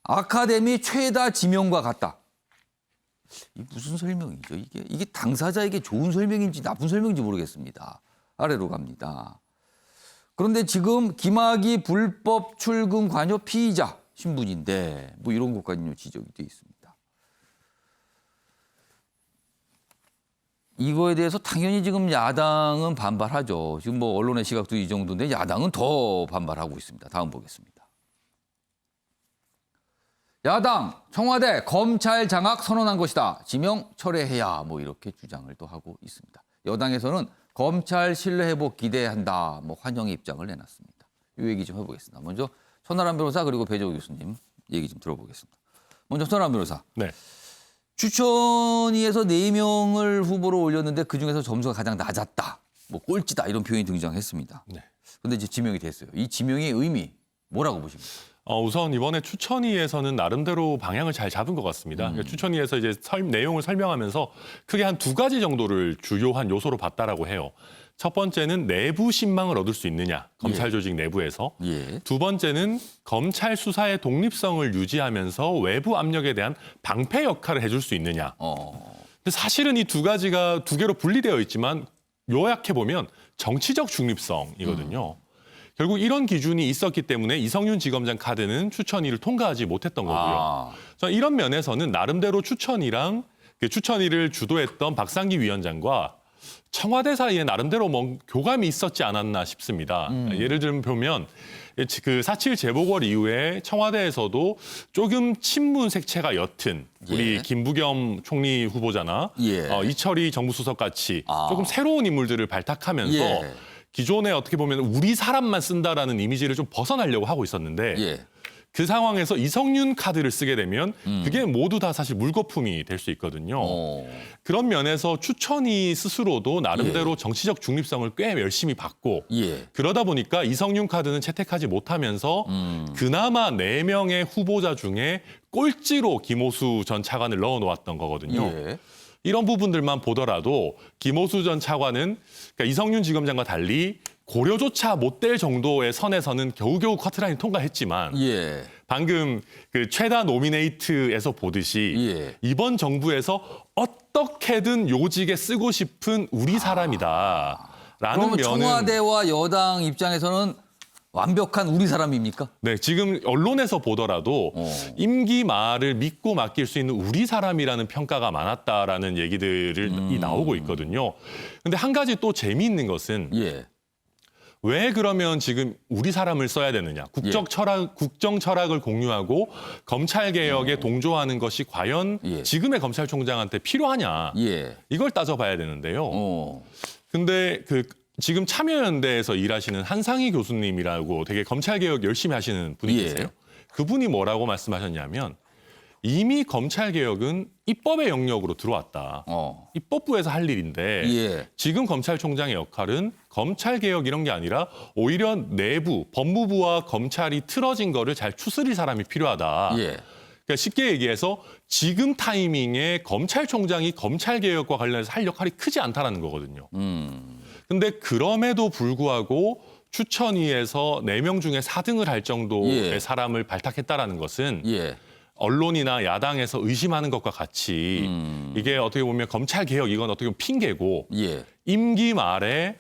아카데미 최다 지명과 같다. 이 무슨 설명이죠? 이게 당사자에게 좋은 설명인지 나쁜 설명인지 모르겠습니다. 아래로 갑니다. 그런데 지금 김학의 불법 출금 관여 피의자 신분인데 뭐 이런 것까지는 지적이 돼 있습니다. 이거에 대해서 당연히 지금 야당은 반발하죠. 지금 뭐 언론의 시각도 이 정도인데 야당은 더 반발하고 있습니다. 다음 보겠습니다. 야당, 청와대, 검찰 장악 선언한 것이다. 지명 철회해야 뭐 이렇게 주장을 또 하고 있습니다. 여당에서는 검찰 신뢰 회복 기대한다. 뭐 환영의 입장을 내놨습니다. 이 얘기 좀 해보겠습니다. 먼저 천하람 변호사 그리고 배재호 교수님 얘기 좀 들어보겠습니다. 먼저 천하람 변호사. 네. 추천위에서 4명을 후보로 올렸는데 그중에서 점수가 가장 낮았다. 뭐 꼴찌다 이런 표현이 등장했습니다. 네. 그런데 이제 지명이 됐어요. 이 지명의 의미 뭐라고 보십니까? 우선 이번에 추천위에서는 나름대로 방향을 잘 잡은 것 같습니다. 그러니까 추천위에서 이제 내용을 설명하면서 크게 한 2가지 정도를 주요한 요소로 봤다라고 해요. 첫 번째는 내부 신망을 얻을 수 있느냐, 검찰 조직 내부에서. 예. 두 번째는 검찰 수사의 독립성을 유지하면서 외부 압력에 대한 방패 역할을 해줄 수 있느냐. 근데 사실은 이 두 가지가 두 개로 분리되어 있지만 요약해 보면 정치적 중립성이거든요. 결국 이런 기준이 있었기 때문에 이성윤 지검장 카드는 추천위를 통과하지 못했던 거고요. 저는 이런 면에서는 나름대로 추천위랑 그 추천위를 주도했던 박상기 위원장과 청와대 사이에 나름대로 뭐 교감이 있었지 않았나 싶습니다. 예를 들면 그 4.7 재보궐 이후에 청와대에서도 조금 친문 색채가 옅은 우리 김부겸 총리 후보자나 이철희 정부수석 같이 조금 새로운 인물들을 발탁하면서 기존에 어떻게 보면 우리 사람만 쓴다라는 이미지를 좀 벗어나려고 하고 있었는데 그 상황에서 이성윤 카드를 쓰게 되면 그게 모두 다 사실 물거품이 될 수 있거든요. 그런 면에서 추천위 스스로도 나름대로 정치적 중립성을 꽤 열심히 받고 그러다 보니까 이성윤 카드는 채택하지 못하면서 그나마 4명의 후보자 중에 꼴찌로 김오수 전 차관을 넣어놓았던 거거든요. 이런 부분들만 보더라도 김오수 전 차관은 그러니까 이성윤 지검장과 달리 고려조차 못 될 정도의 선에서는 겨우겨우 커트라인 통과했지만 방금 그 최다 노미네이트에서 보듯이 이번 정부에서 어떻게든 요직에 쓰고 싶은 우리 사람이다라는 그러면 면은 청와대와 여당 입장에서는 완벽한 우리 사람입니까? 네, 지금 언론에서 보더라도 임기 말을 믿고 맡길 수 있는 우리 사람이라는 평가가 많았다라는 얘기들이 나오고 있거든요. 근데 한 가지 또 재미있는 것은 왜 그러면 지금 우리 사람을 써야 되느냐. 국정 철학을 공유하고 검찰 개혁에 동조하는 것이 과연 지금의 검찰총장한테 필요하냐. 이걸 따져봐야 되는데요. 근데 그 지금 참여연대에서 일하시는 한상희 교수님이라고 되게 검찰 개혁 열심히 하시는 분이 계세요. 그분이 뭐라고 말씀하셨냐면 이미 검찰 개혁은 입법의 영역으로 들어왔다. 입법부에서 할 일인데 지금 검찰총장의 역할은 검찰 개혁 이런 게 아니라 오히려 내부 법무부와 검찰이 틀어진 거를 잘 추스릴 사람이 필요하다. 그러니까 쉽게 얘기해서 지금 타이밍에 검찰총장이 검찰 개혁과 관련해서 할 역할이 크지 않다라는 거거든요. 근데 그럼에도 불구하고 추천위에서 4명 중에 4등을 할 정도의 사람을 발탁했다라는 것은 언론이나 야당에서 의심하는 것과 같이 이게 어떻게 보면 검찰 개혁 이건 어떻게 보면 핑계고 임기 말에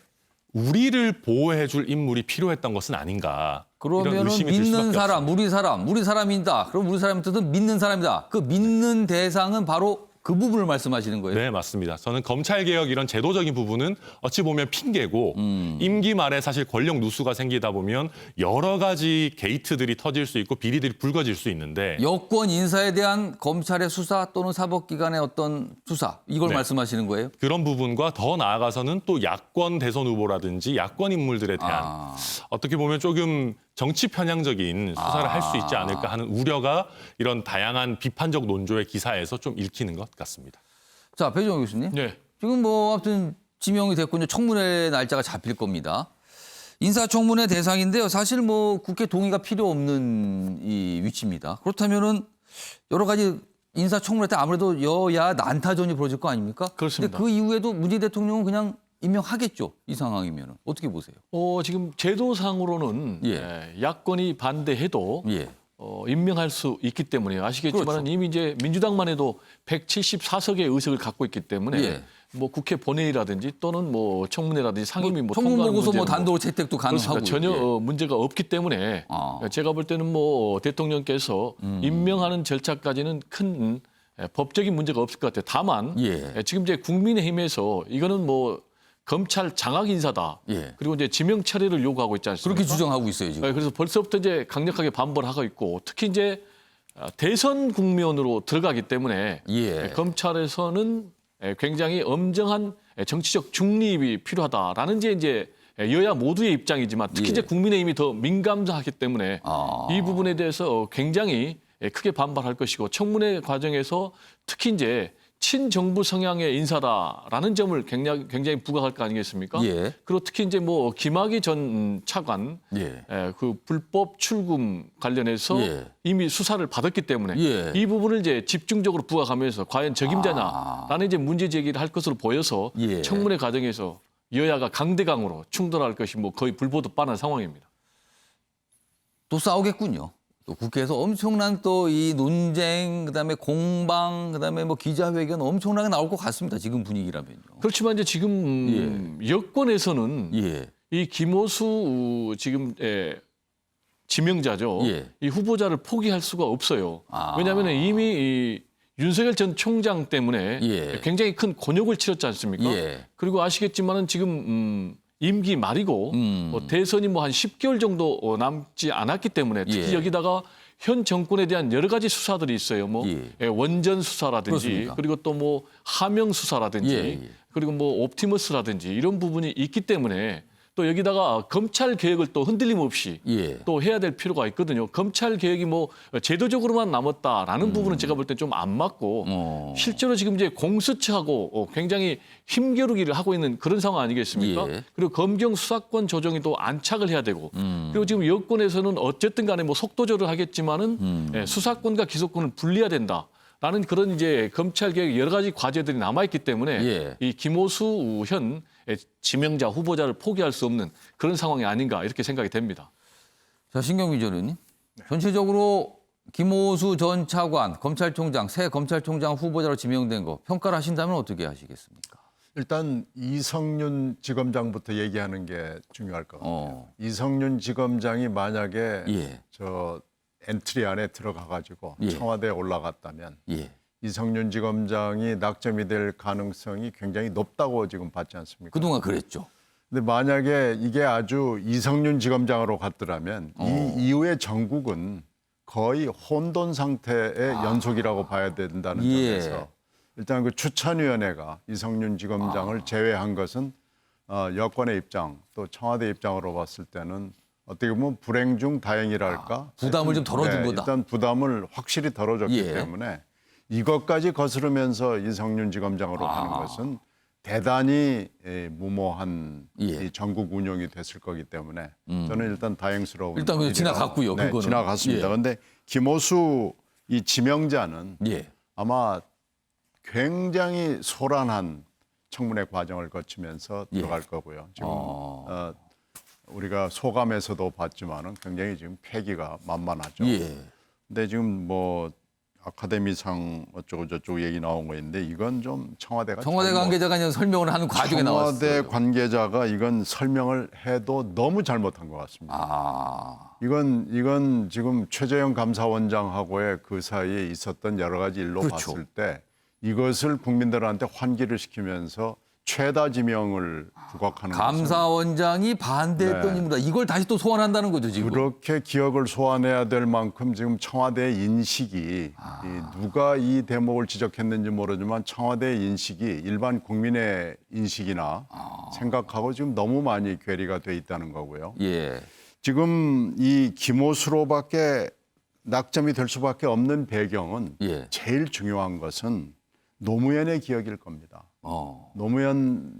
우리를 보호해 줄 인물이 필요했던 것은 아닌가. 그러면은 믿는 사람, 우리 사람이다. 그럼 우리 사람의 뜻은 믿는 사람이다. 그 믿는 대상은 바로 그 부분을 말씀하시는 거예요? 네, 맞습니다. 저는 검찰 개혁 이런 제도적인 부분은 어찌 보면 핑계고 임기 말에 사실 권력 누수가 생기다 보면 여러 가지 게이트들이 터질 수 있고 비리들이 불거질 수 있는데 여권 인사에 대한 검찰의 수사 또는 사법기관의 어떤 수사 이걸 말씀하시는 거예요? 그런 부분과 더 나아가서는 또 야권 대선 후보라든지 야권 인물들에 대한 어떻게 보면 조금 정치 편향적인 수사를 할 수 있지 않을까 하는 우려가 이런 다양한 비판적 논조의 기사에서 좀 읽히는 것 같습니다. 자, 배종원 교수님. 지금 뭐 아무튼 지명이 됐군요. 청문회 날짜가 잡힐 겁니다. 인사청문회 대상인데요. 사실 뭐 국회 동의가 필요 없는 이 위치입니다. 그렇다면은 여러 가지 인사청문회 때 아무래도 여야 난타전이 벌어질 거 아닙니까? 그렇습니다. 근데 그 이후에도 문재인 대통령은 그냥 임명하겠죠. 이 상황이면 어떻게 보세요? 지금 제도상으로는 야권이 반대해도 임명할 수 있기 때문에 아시겠지만 이미 이제 민주당만 해도 174석의 의석을 갖고 있기 때문에 뭐 국회 본회의라든지 또는 뭐 청문회라든지 상임위 뭐 청문 통과하는 보고서 뭐 문제는 단독 채택도 가능하고 전혀 문제가 없기 때문에 제가 볼 때는 뭐 대통령께서 임명하는 절차까지는 큰 법적인 문제가 없을 것 같아요. 다만 지금 이제 국민의힘에서 이거는 뭐 검찰 장악 인사다. 그리고 이제 지명 처리를 요구하고 있지 않습니까? 그렇게 주장하고 있어요, 지금. 그래서 벌써부터 이제 강력하게 반발하고 있고 특히 이제 대선 국면으로 들어가기 때문에 검찰에서는 굉장히 엄정한 정치적 중립이 필요하다라는 이제 여야 모두의 입장이지만 특히 이제 국민의힘이 더 민감하기 때문에 이 부분에 대해서 굉장히 크게 반발할 것이고 청문회 과정에서 특히 이제 친정부 성향의 인사다라는 점을 굉장히 부각할 거 아니겠습니까? 그리고 특히 이제 뭐 김학의 전 차관 그 불법 출금 관련해서 이미 수사를 받았기 때문에 이 부분을 이제 집중적으로 부각하면서 과연 적임자냐라는 이제 문제 제기를 할 것으로 보여서 청문회 과정에서 여야가 강대강으로 충돌할 것이 뭐 거의 불보듯 뻔한 상황입니다. 또 싸우겠군요. 또 국회에서 엄청난 또 이 논쟁, 그다음에 공방, 그다음에 뭐 기자회견 엄청나게 나올 것 같습니다. 지금 분위기라면요. 그렇지만 이제 지금 여권에서는 이 김호수 지금 지명자죠. 이 후보자를 포기할 수가 없어요. 왜냐하면 이미 이 윤석열 전 총장 때문에 굉장히 큰 곤욕을 치렀지 않습니까? 그리고 아시겠지만은 지금 임기 말이고 뭐 대선이 뭐 한 10개월 정도 남지 않았기 때문에 특히 여기다가 현 정권에 대한 여러 가지 수사들이 있어요. 뭐 원전 수사라든지 그렇습니까? 그리고 또 뭐 하명 수사라든지 그리고 뭐 옵티머스라든지 이런 부분이 있기 때문에 또 여기다가 검찰 개혁을 또 흔들림 없이 또 해야 될 필요가 있거든요. 검찰 개혁이 뭐 제도적으로만 남았다라는 부분은 제가 볼 때 좀 안 맞고 실제로 지금 이제 공수처하고 굉장히 힘겨루기를 하고 있는 그런 상황 아니겠습니까? 그리고 검경 수사권 조정이 또 안착을 해야 되고 그리고 지금 여권에서는 어쨌든 간에 뭐 속도조를 하겠지만은 수사권과 기소권을 분리해야 된다. 라는 그런 이제 검찰 개혁 여러 가지 과제들이 남아 있기 때문에 이 김호수 현 지명자 후보자를 포기할 수 없는 그런 상황이 아닌가 이렇게 생각이 됩니다. 자, 신경민 의원님. 전체적으로 김호수 전 차관, 검찰총장, 새 검찰총장 후보자로 지명된 거 평가를 하신다면 어떻게 하시겠습니까? 일단 이성윤 지검장부터 얘기하는 게 중요할 것 같아요. 이성윤 지검장이 만약에 저 엔트리 안에 들어가가지고 청와대에 올라갔다면 이성윤 지검장이 낙점이 될 가능성이 굉장히 높다고 지금 봤지 않습니까? 그동안 그랬죠. 근데 만약에 이게 아주 이성윤 지검장으로 갔더라면 이 이후의 전국은 거의 혼돈 상태의 연속이라고 봐야 된다는 점에서 일단 그 추천위원회가 이성윤 지검장을 제외한 것은 여권의 입장 또 청와대 입장으로 봤을 때는 어떻게 보면 불행 중 다행이랄까? 부담을 좀 덜어준 거다. 일단 부담을 확실히 덜어줬기 때문에 이것까지 거스르면서 이성윤 지검장으로 가는 것은 대단히 무모한 이 전국 운영이 됐을 거기 때문에 저는 일단 다행스러운 일단 그냥 지나갔고요. 네, 그거는. 지나갔습니다. 그런데 김호수 이 지명자는 아마 굉장히 소란한 청문회 과정을 거치면서 들어갈 거고요. 지금 우리가 소감에서도 봤지만은 굉장히 지금 패기가 만만하죠. 근데 지금 뭐 아카데미상 어쩌고 저쩌고 얘기 나온 거 있는데 이건 좀 청와대 관계자가 그냥 설명을 하는 과정에 나왔어요. 청와대 관계자가 이건 설명을 해도 너무 잘못한 것 같습니다. 이건 지금 최재형 감사원장하고의 그 사이에 있었던 여러 가지 일로 봤을 때 이것을 국민들한테 환기를 시키면서 최다 지명을 부각하는 감사원장이 반대했던 인물이다. 이걸 다시 또 소환한다는 거죠, 지금. 그렇게 기억을 소환해야 될 만큼 지금 청와대의 인식이 누가 이 대목을 지적했는지 모르지만 청와대의 인식이 일반 국민의 인식이나 생각하고 지금 너무 많이 괴리가 돼 있다는 거고요. 지금 이 김호수로밖에 낙점이 될 수밖에 없는 배경은 제일 중요한 것은 노무현의 기억일 겁니다. 노무현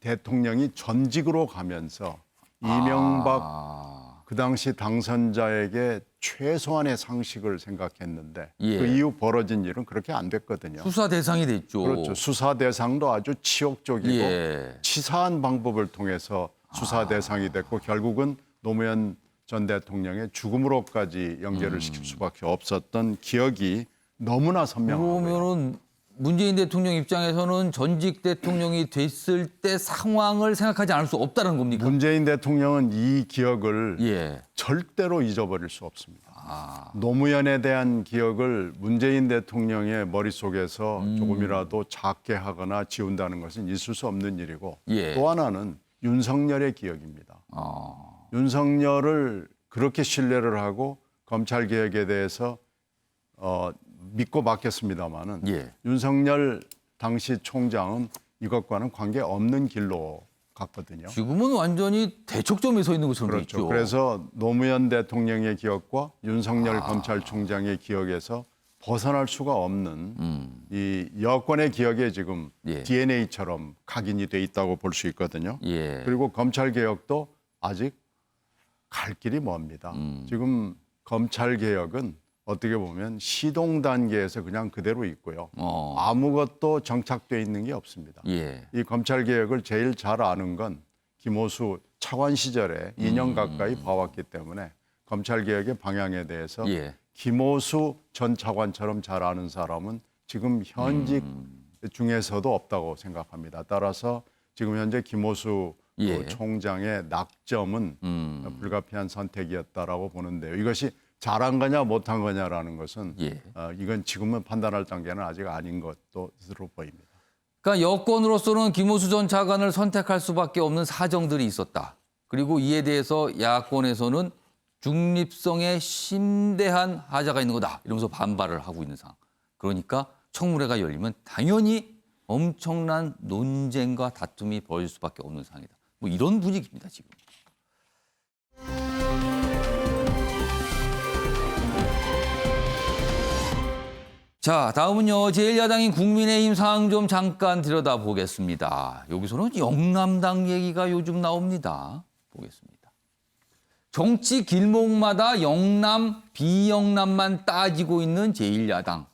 대통령이 전직으로 가면서 이명박 그 당시 당선자에게 최소한의 상식을 생각했는데 그 이후 벌어진 일은 그렇게 안 됐거든요. 수사 대상이 됐죠. 그렇죠. 수사 대상도 아주 치욕적이고 치사한 방법을 통해서 수사 대상이 됐고 결국은 노무현 전 대통령의 죽음으로까지 연결을 시킬 수밖에 없었던 기억이 너무나 선명하고요. 그러면은 문재인 대통령 입장에서는 전직 대통령이 됐을 때 상황을 생각하지 않을 수 없다는 겁니까? 문재인 대통령은 이 기억을 절대로 잊어버릴 수 없습니다. 노무현에 대한 기억을 문재인 대통령의 머릿속에서 조금이라도 작게 하거나 지운다는 것은 있을 수 없는 일이고 또 하나는 윤석열의 기억입니다. 윤석열을 그렇게 신뢰를 하고 검찰개혁에 대해서 믿고 맡겼습니다마는 윤석열 당시 총장은 이것과는 관계없는 길로 갔거든요. 지금은 완전히 대척점에 서 있는 것처럼 그렇죠. 있죠. 그래서 노무현 대통령의 기억과 윤석열 검찰총장의 기억에서 벗어날 수가 없는 이 여권의 기억에 지금 DNA처럼 각인이 돼 있다고 볼 수 있거든요. 그리고 검찰개혁도 아직 갈 길이 멉니다. 지금 검찰개혁은 어떻게 보면 시동 단계에서 그냥 그대로 있고요. 아무것도 정착돼 있는 게 없습니다. 예. 이 검찰 개혁을 제일 잘 아는 건 김호수 차관 시절에 2년 가까이 봐왔기 때문에 검찰 개혁의 방향에 대해서 예. 김호수 전 차관처럼 잘 아는 사람은 지금 현직 중에서도 없다고 생각합니다. 따라서 지금 현재 김호수 예. 총장의 낙점은 불가피한 선택이었다라고 보는데요. 이것이 잘한 거냐 못한 거냐라는 것은 예. 이건 지금은 판단할 단계는 아직 아닌 것으로 보입니다. 그러니까 여권으로서는 김호수 전 차관을 선택할 수밖에 없는 사정들이 있었다. 그리고 이에 대해서 야권에서는 중립성에 심대한 하자가 있는 거다. 이러면서 반발을 하고 있는 상황. 그러니까 청문회가 열리면 당연히 엄청난 논쟁과 다툼이 벌어질 수밖에 없는 상황이다. 뭐 이런 분위기입니다, 지금. 자, 다음은요. 제1야당인 국민의힘 상황 좀 잠깐 들여다보겠습니다. 여기서는 영남당 얘기가 요즘 나옵니다. 보겠습니다. 정치 길목마다 영남, 비영남만 따지고 있는 제1야당.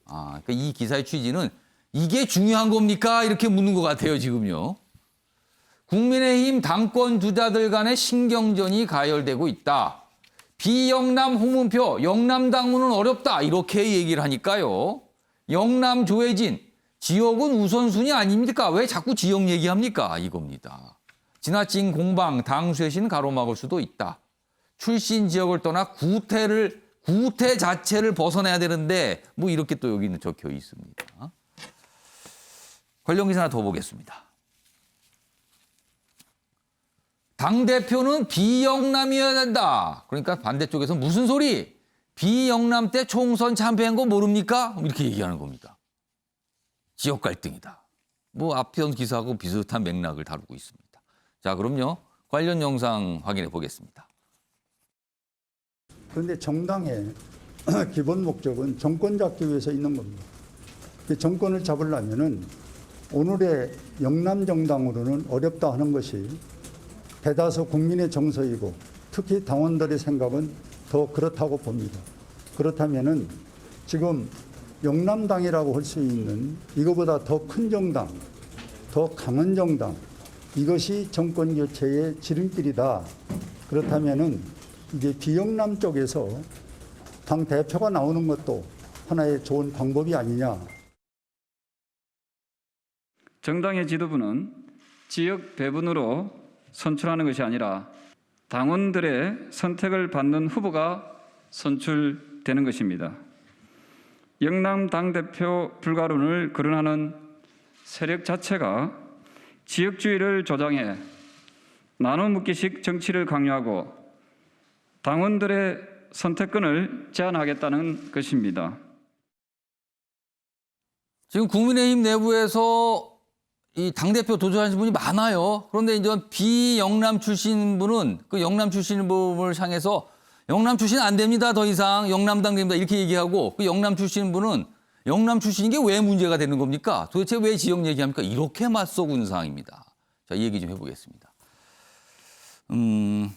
그러니까 이 기사의 취지는 이게 중요한 겁니까? 이렇게 묻는 것 같아요, 지금요. 국민의힘 당권 주자들 간의 신경전이 가열되고 있다. 비영남 홍문표, 영남 당무는 어렵다. 이렇게 얘기를 하니까요. 영남 조혜진, 지역은 우선순위 아닙니까? 왜 자꾸 지역 얘기합니까? 이겁니다. 지나친 공방, 당 쇄신 가로막을 수도 있다. 출신 지역을 떠나 구태 자체를 벗어나야 되는데 뭐 이렇게 또 여기는 적혀 있습니다. 관련 기사 하나 더 보겠습니다. 당대표는 비영남이어야 된다. 그러니까 반대쪽에서 무슨 소리? 비영남 때 총선 참패한 거 모릅니까? 이렇게 얘기하는 겁니다. 지역 갈등이다. 뭐 앞편 기사하고 비슷한 맥락을 다루고 있습니다. 자, 그럼요. 관련 영상 확인해 보겠습니다. 그런데 정당의 기본 목적은 정권 잡기 위해서 있는 겁니다. 정권을 잡으려면은 오늘의 영남 정당으로는 어렵다 하는 것이 대다수 국민의 정서이고 특히 당원들의 생각은 더 그렇다고 봅니다. 그렇다면은 지금 영남당이라고 할 수 있는 이거보다 더 큰 정당, 더 강한 정당, 이것이 정권 교체의 지름길이다. 그렇다면은 이제 비영남 쪽에서 당 대표가 나오는 것도 하나의 좋은 방법이 아니냐. 정당의 지도부는 지역 배분으로 선출하는 것이 아니라 당원들의 선택을 받는 후보가 선출되는 것입니다. 영남 당대표 불가론을 거론하는 세력 자체가 지역주의를 조장해 나눠먹기식 정치를 강요하고 당원들의 선택권을 제한하겠다는 것입니다. 지금 국민의힘 내부에서 이 당대표 도전하시는 분이 많아요. 그런데 이제 비영남 출신 분은 그 영남 출신 분을 향해서 영남 출신 안 됩니다. 더 이상 영남당 됩니다. 이렇게 얘기하고 그 영남 출신 분은 영남 출신인 게 왜 문제가 되는 겁니까? 도대체 왜 지역 얘기합니까? 이렇게 맞서고 있는 상황입니다. 자, 이 얘기 좀 해보겠습니다.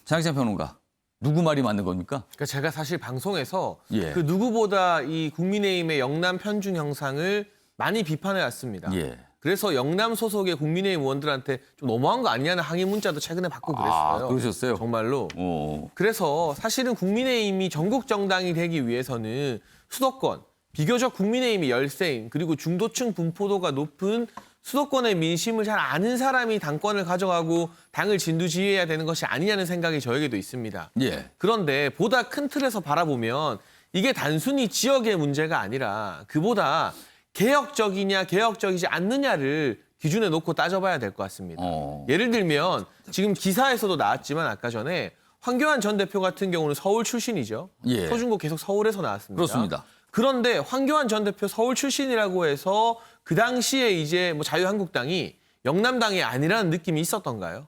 장희찬 평론가. 누구 말이 맞는 겁니까? 그러니까 제가 사실 방송에서 예. 그 누구보다 이 국민의힘의 영남 편중 형상을 많이 비판해 왔습니다. 예. 그래서 영남 소속의 국민의힘 의원들한테 좀 너무한 거 아니냐는 항의 문자도 최근에 받고 그랬어요. 그러셨어요? 정말로. 오. 그래서 사실은 국민의힘이 전국 정당이 되기 위해서는 수도권, 비교적 국민의힘이 열세인 그리고 중도층 분포도가 높은 수도권의 민심을 잘 아는 사람이 당권을 가져가고 당을 진두지휘해야 되는 것이 아니냐는 생각이 저에게도 있습니다. 예. 그런데 보다 큰 틀에서 바라보면 이게 단순히 지역의 문제가 아니라 그보다 개혁적이냐 개혁적이지 않느냐를 기준에 놓고 따져봐야 될 것 같습니다. 예를 들면 지금 기사에서도 나왔지만 아까 전에 황교안 전 대표 같은 경우는 서울 출신이죠. 예. 초중고 계속 서울에서 나왔습니다. 그렇습니다. 그런데 황교안 전 대표 서울 출신이라고 해서 그 당시에 이제 뭐 자유한국당이 영남당이 아니라는 느낌이 있었던가요?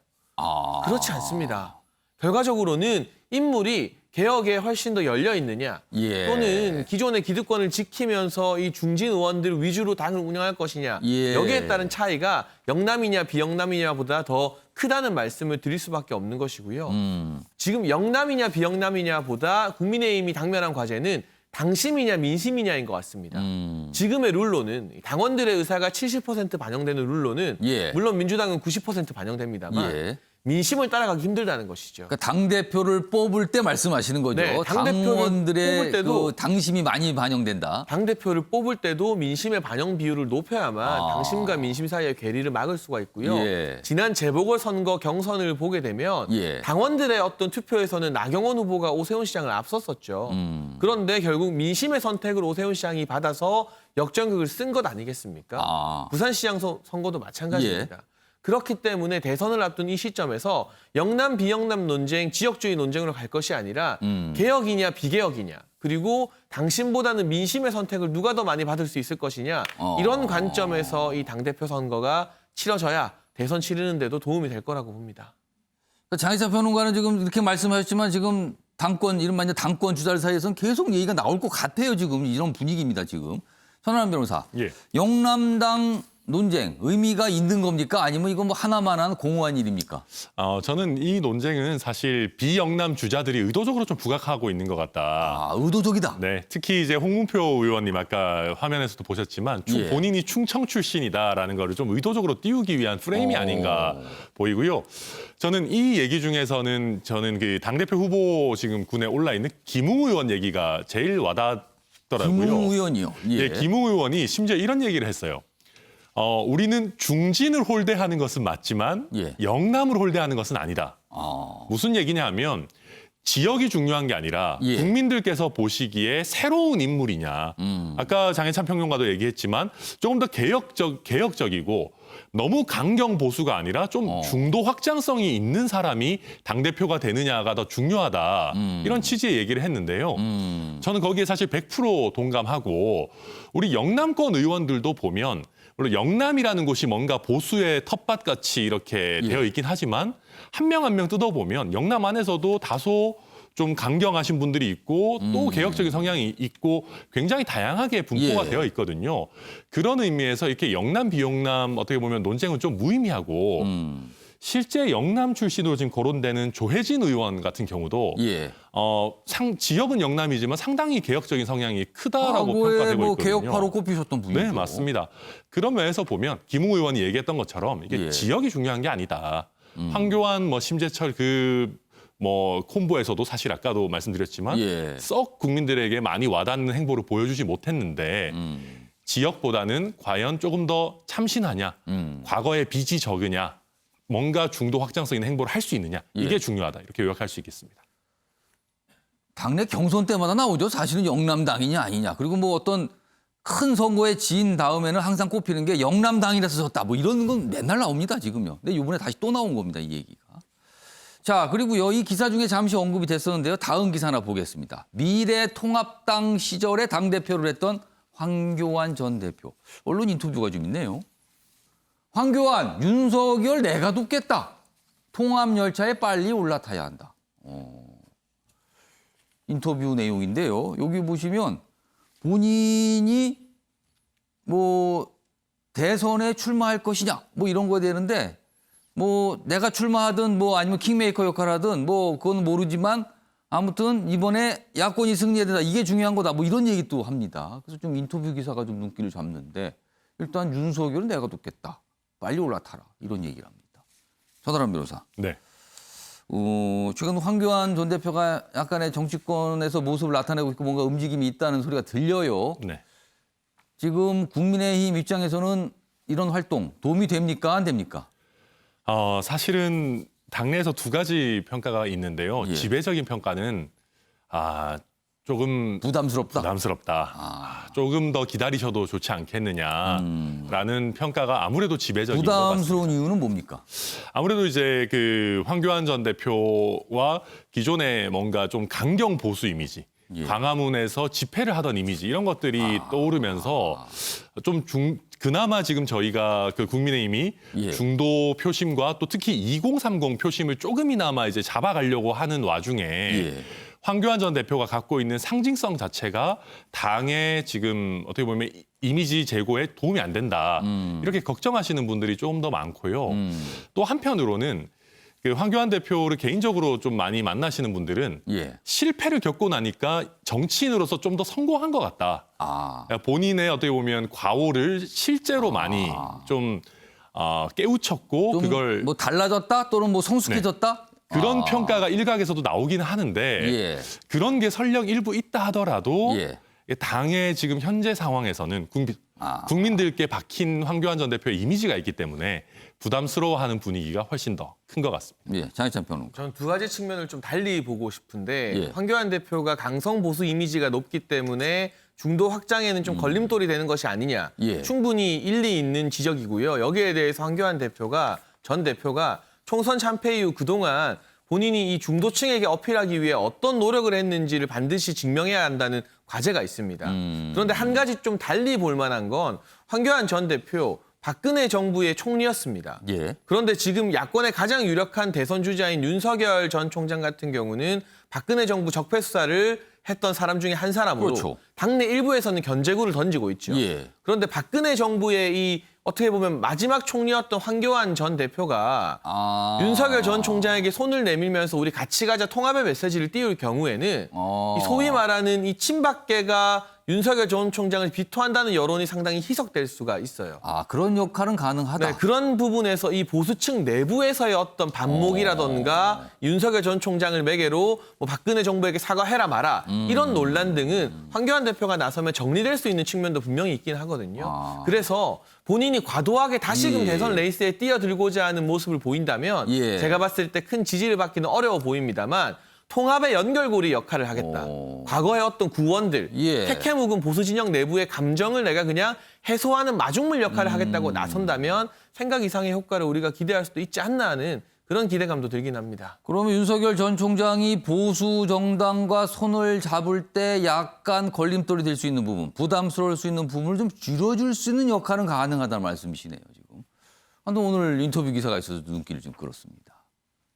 그렇지 않습니다. 결과적으로는 인물이 개혁에 훨씬 더 열려 있느냐 예. 또는 기존의 기득권을 지키면서 이 중진 의원들 위주로 당을 운영할 것이냐 예. 여기에 따른 차이가 영남이냐 비영남이냐보다 더 크다는 말씀을 드릴 수밖에 없는 것이고요. 지금 영남이냐 비영남이냐보다 국민의힘이 당면한 과제는 당심이냐 민심이냐인 것 같습니다. 지금의 룰로는 당원들의 의사가 70% 반영되는 룰로는 예. 물론 민주당은 90% 반영됩니다만 예. 민심을 따라가기 힘들다는 것이죠. 그러니까 당대표를 뽑을 때 말씀하시는 거죠. 네, 당대표를 당원들의 뽑을 때도 그 당심이 많이 반영된다. 당대표를 뽑을 때도 민심의 반영 비율을 높여야만 당심과 민심 사이의 괴리를 막을 수가 있고요. 예. 지난 재보궐선거 경선을 보게 되면 예. 당원들의 어떤 투표에서는 나경원 후보가 오세훈 시장을 앞섰었죠. 그런데 결국 민심의 선택을 오세훈 시장이 받아서 역전극을 쓴 것 아니겠습니까? 부산시장 선거도 마찬가지입니다. 그렇기 때문에 대선을 앞둔 이 시점에서 영남 비영남 논쟁, 지역주의 논쟁으로 갈 것이 아니라 개혁이냐 비개혁이냐 그리고 당신보다는 민심의 선택을 누가 더 많이 받을 수 있을 것이냐 이런 관점에서 이 당대표 선거가 치러져야 대선 치르는 데도 도움이 될 거라고 봅니다. 장희찬 평론가는 지금 이렇게 말씀하셨지만 지금 당권, 이른바 이제 당권 주자들 사이에서는 계속 얘기가 나올 것 같아요. 지금 이런 분위기입니다. 지금. 천하람 변호사. 예. 영남당 논쟁 의미가 있는 겁니까? 아니면 이건 뭐 하나만한 공허한 일입니까? 저는 이 논쟁은 사실 비영남 주자들이 의도적으로 좀 부각하고 있는 것 같다. 의도적이다. 네, 특히 이제 홍문표 의원님 아까 화면에서도 보셨지만 예. 본인이 충청 출신이다라는 거를 좀 의도적으로 띄우기 위한 프레임이 아닌가 보이고요. 저는 이 얘기 중에서는 저는 그 당대표 후보 지금 군에 올라 있는 김웅 의원 얘기가 제일 와닿더라고요. 김웅 의원이요. 예. 예, 김웅 의원이 심지어 이런 얘기를 했어요. 우리는 중진을 홀대하는 것은 맞지만 예. 영남을 홀대하는 것은 아니다. 무슨 얘기냐 하면 지역이 중요한 게 아니라 예. 국민들께서 보시기에 새로운 인물이냐. 아까 장해찬 평론가도 얘기했지만 조금 더 개혁적이고 너무 강경 보수가 아니라 좀 중도 확장성이 있는 사람이 당대표가 되느냐가 더 중요하다. 이런 취지의 얘기를 했는데요. 저는 거기에 사실 100% 동감하고 우리 영남권 의원들도 보면 물론 영남이라는 곳이 뭔가 보수의 텃밭같이 이렇게 되어 있긴 하지만 한 명 한 명 뜯어보면 영남 안에서도 다소 좀 강경하신 분들이 있고 또 개혁적인 성향이 있고 굉장히 다양하게 분포가 되어 있거든요. 그런 의미에서 이렇게 영남 비영남 어떻게 보면 논쟁은 좀 무의미하고 실제 영남 출신으로 지금 거론되는 조혜진 의원 같은 경우도 지역은 영남이지만 상당히 개혁적인 성향이 크다라고 평가되고 있거든요. 개혁파로 꼽히셨던 분이죠. 네, 맞습니다. 그런 면에서 보면 김웅 의원이 얘기했던 것처럼 이게 지역이 중요한 게 아니다. 황교안, 심재철 콤보에서도 사실 아까도 말씀드렸지만 썩 국민들에게 많이 와닿는 행보를 보여주지 못했는데 지역보다는 과연 조금 더 참신하냐, 과거의 빚이 적으냐, 뭔가 중도 확장성 있는 행보를 할 수 있느냐 이게 중요하다 이렇게 요약할 수 있겠습니다. 당내 경선 때마다 나오죠. 사실은 영남당이냐 아니냐. 그리고 뭐 어떤 큰 선거에 진 다음에는 항상 꼽히는 게 영남당이라서 졌다. 뭐 이런 건 맨날 나옵니다. 지금요. 근데 이번에 다시 또 나온 겁니다. 이 얘기가. 자, 그리고요. 이 기사 중에 잠시 언급이 됐었는데요. 다음 기사 하나 보겠습니다. 미래통합당 시절에 당대표를 했던 황교안 전 대표. 언론 인터뷰가 좀 있네요. 황교안, 윤석열 내가 돕겠다. 통합열차에 빨리 올라타야 한다. 인터뷰 내용인데요. 여기 보시면 본인이 뭐 대선에 출마할 것이냐 뭐 이런 거 되는데 뭐 내가 출마하든 뭐 아니면 킹메이커 역할을 하든 뭐 그건 모르지만 아무튼 이번에 야권이 승리해야 된다. 이게 중요한 거다. 뭐 이런 얘기도 합니다. 그래서 좀 인터뷰 기사가 좀 눈길을 잡는데 일단 윤석열은 내가 돕겠다. 빨리 올라타라. 이런 얘기를 합니다. 전하람 변호사. 네. 최근 황교안 전 대표가 약간의 정치권에서 모습을 나타내고 있고 뭔가 움직임이 있다는 소리가 들려요. 네. 지금 국민의힘 입장에서는 이런 활동 도움이 됩니까? 안 됩니까? 사실은 당내에서 두 가지 평가가 있는데요. 지배적인 평가는 조금 부담스럽다. 조금 더 기다리셔도 좋지 않겠느냐라는 평가가 아무래도 지배적인 것 같습니다. 부담스러운 이유는 뭡니까? 아무래도 이제 그 황교안 전 대표와 기존의 뭔가 좀 강경 보수 이미지, 광화문에서 집회를 하던 이미지 이런 것들이 떠오르면서 좀 그나마 지금 저희가 그 국민의힘이 중도 표심과 또 특히 2030 표심을 조금이나마 이제 잡아가려고 하는 와중에 황교안 전 대표가 갖고 있는 상징성 자체가 당의 지금 어떻게 보면 이미지 제고에 도움이 안 된다. 이렇게 걱정하시는 분들이 조금 더 많고요. 또 한편으로는 그 황교안 대표를 개인적으로 좀 많이 만나시는 분들은 예. 실패를 겪고 나니까 정치인으로서 좀 더 성공한 것 같다. 그러니까 본인의 어떻게 보면 과오를 실제로 많이 좀 깨우쳤고 좀 그걸 뭐 달라졌다 또는 뭐 성숙해졌다? 그런 평가가 일각에서도 나오긴 하는데 예. 그런 게 설령 일부 있다 하더라도 예. 당의 지금 현재 상황에서는 국민들께 박힌 황교안 전 대표의 이미지가 있기 때문에 부담스러워하는 분위기가 훨씬 더 큰 것 같습니다. 예, 장희찬 평론가. 저는 두 가지 측면을 좀 달리 보고 싶은데 예. 황교안 대표가 강성 보수 이미지가 높기 때문에 중도 확장에는 좀 걸림돌이 되는 것이 아니냐. 예. 충분히 일리 있는 지적이고요. 여기에 대해서 황교안 전 대표가 총선 참패 이후 그동안 본인이 이 중도층에게 어필하기 위해 어떤 노력을 했는지를 반드시 증명해야 한다는 과제가 있습니다. 그런데 한 가지 좀 달리 볼 만한 건 황교안 전 대표 박근혜 정부의 총리였습니다. 예. 그런데 지금 야권의 가장 유력한 대선 주자인 윤석열 전 총장 같은 경우는 박근혜 정부 적폐 수사를 했던 사람 중에 한 사람으로 그렇죠. 당내 일부에서는 견제구를 던지고 있죠. 예. 그런데 박근혜 정부의 이 어떻게 보면 마지막 총리였던 황교안 전 대표가 윤석열 전 총장에게 손을 내밀면서 우리 같이 가자 통합의 메시지를 띄울 경우에는 이 소위 말하는 이 친박계가 윤석열 전 총장을 비토한다는 여론이 상당히 희석될 수가 있어요. 그런 역할은 가능하다. 네, 그런 부분에서 이 보수층 내부에서의 어떤 반목이라던가 윤석열 전 총장을 매개로 뭐 박근혜 정부에게 사과해라 마라 이런 논란 등은 황교안 대표가 나서면 정리될 수 있는 측면도 분명히 있긴 하거든요. 그래서 본인이 과도하게 다시금 대선 레이스에 뛰어들고자 하는 모습을 보인다면 제가 봤을 때 큰 지지를 받기는 어려워 보입니다만 통합의 연결고리 역할을 하겠다. 과거의 어떤 구원들, 택해 묵은 보수 진영 내부의 감정을 내가 그냥 해소하는 마중물 역할을 하겠다고 나선다면 생각 이상의 효과를 우리가 기대할 수도 있지 않나 하는 그런 기대감도 들긴 합니다. 그러면 윤석열 전 총장이 보수 정당과 손을 잡을 때 약간 걸림돌이 될 수 있는 부분, 부담스러울 수 있는 부분을 좀 줄여줄 수 있는 역할은 가능하다는 말씀이시네요, 지금. 오늘 인터뷰 기사가 있어서 눈길을 좀 끌었습니다.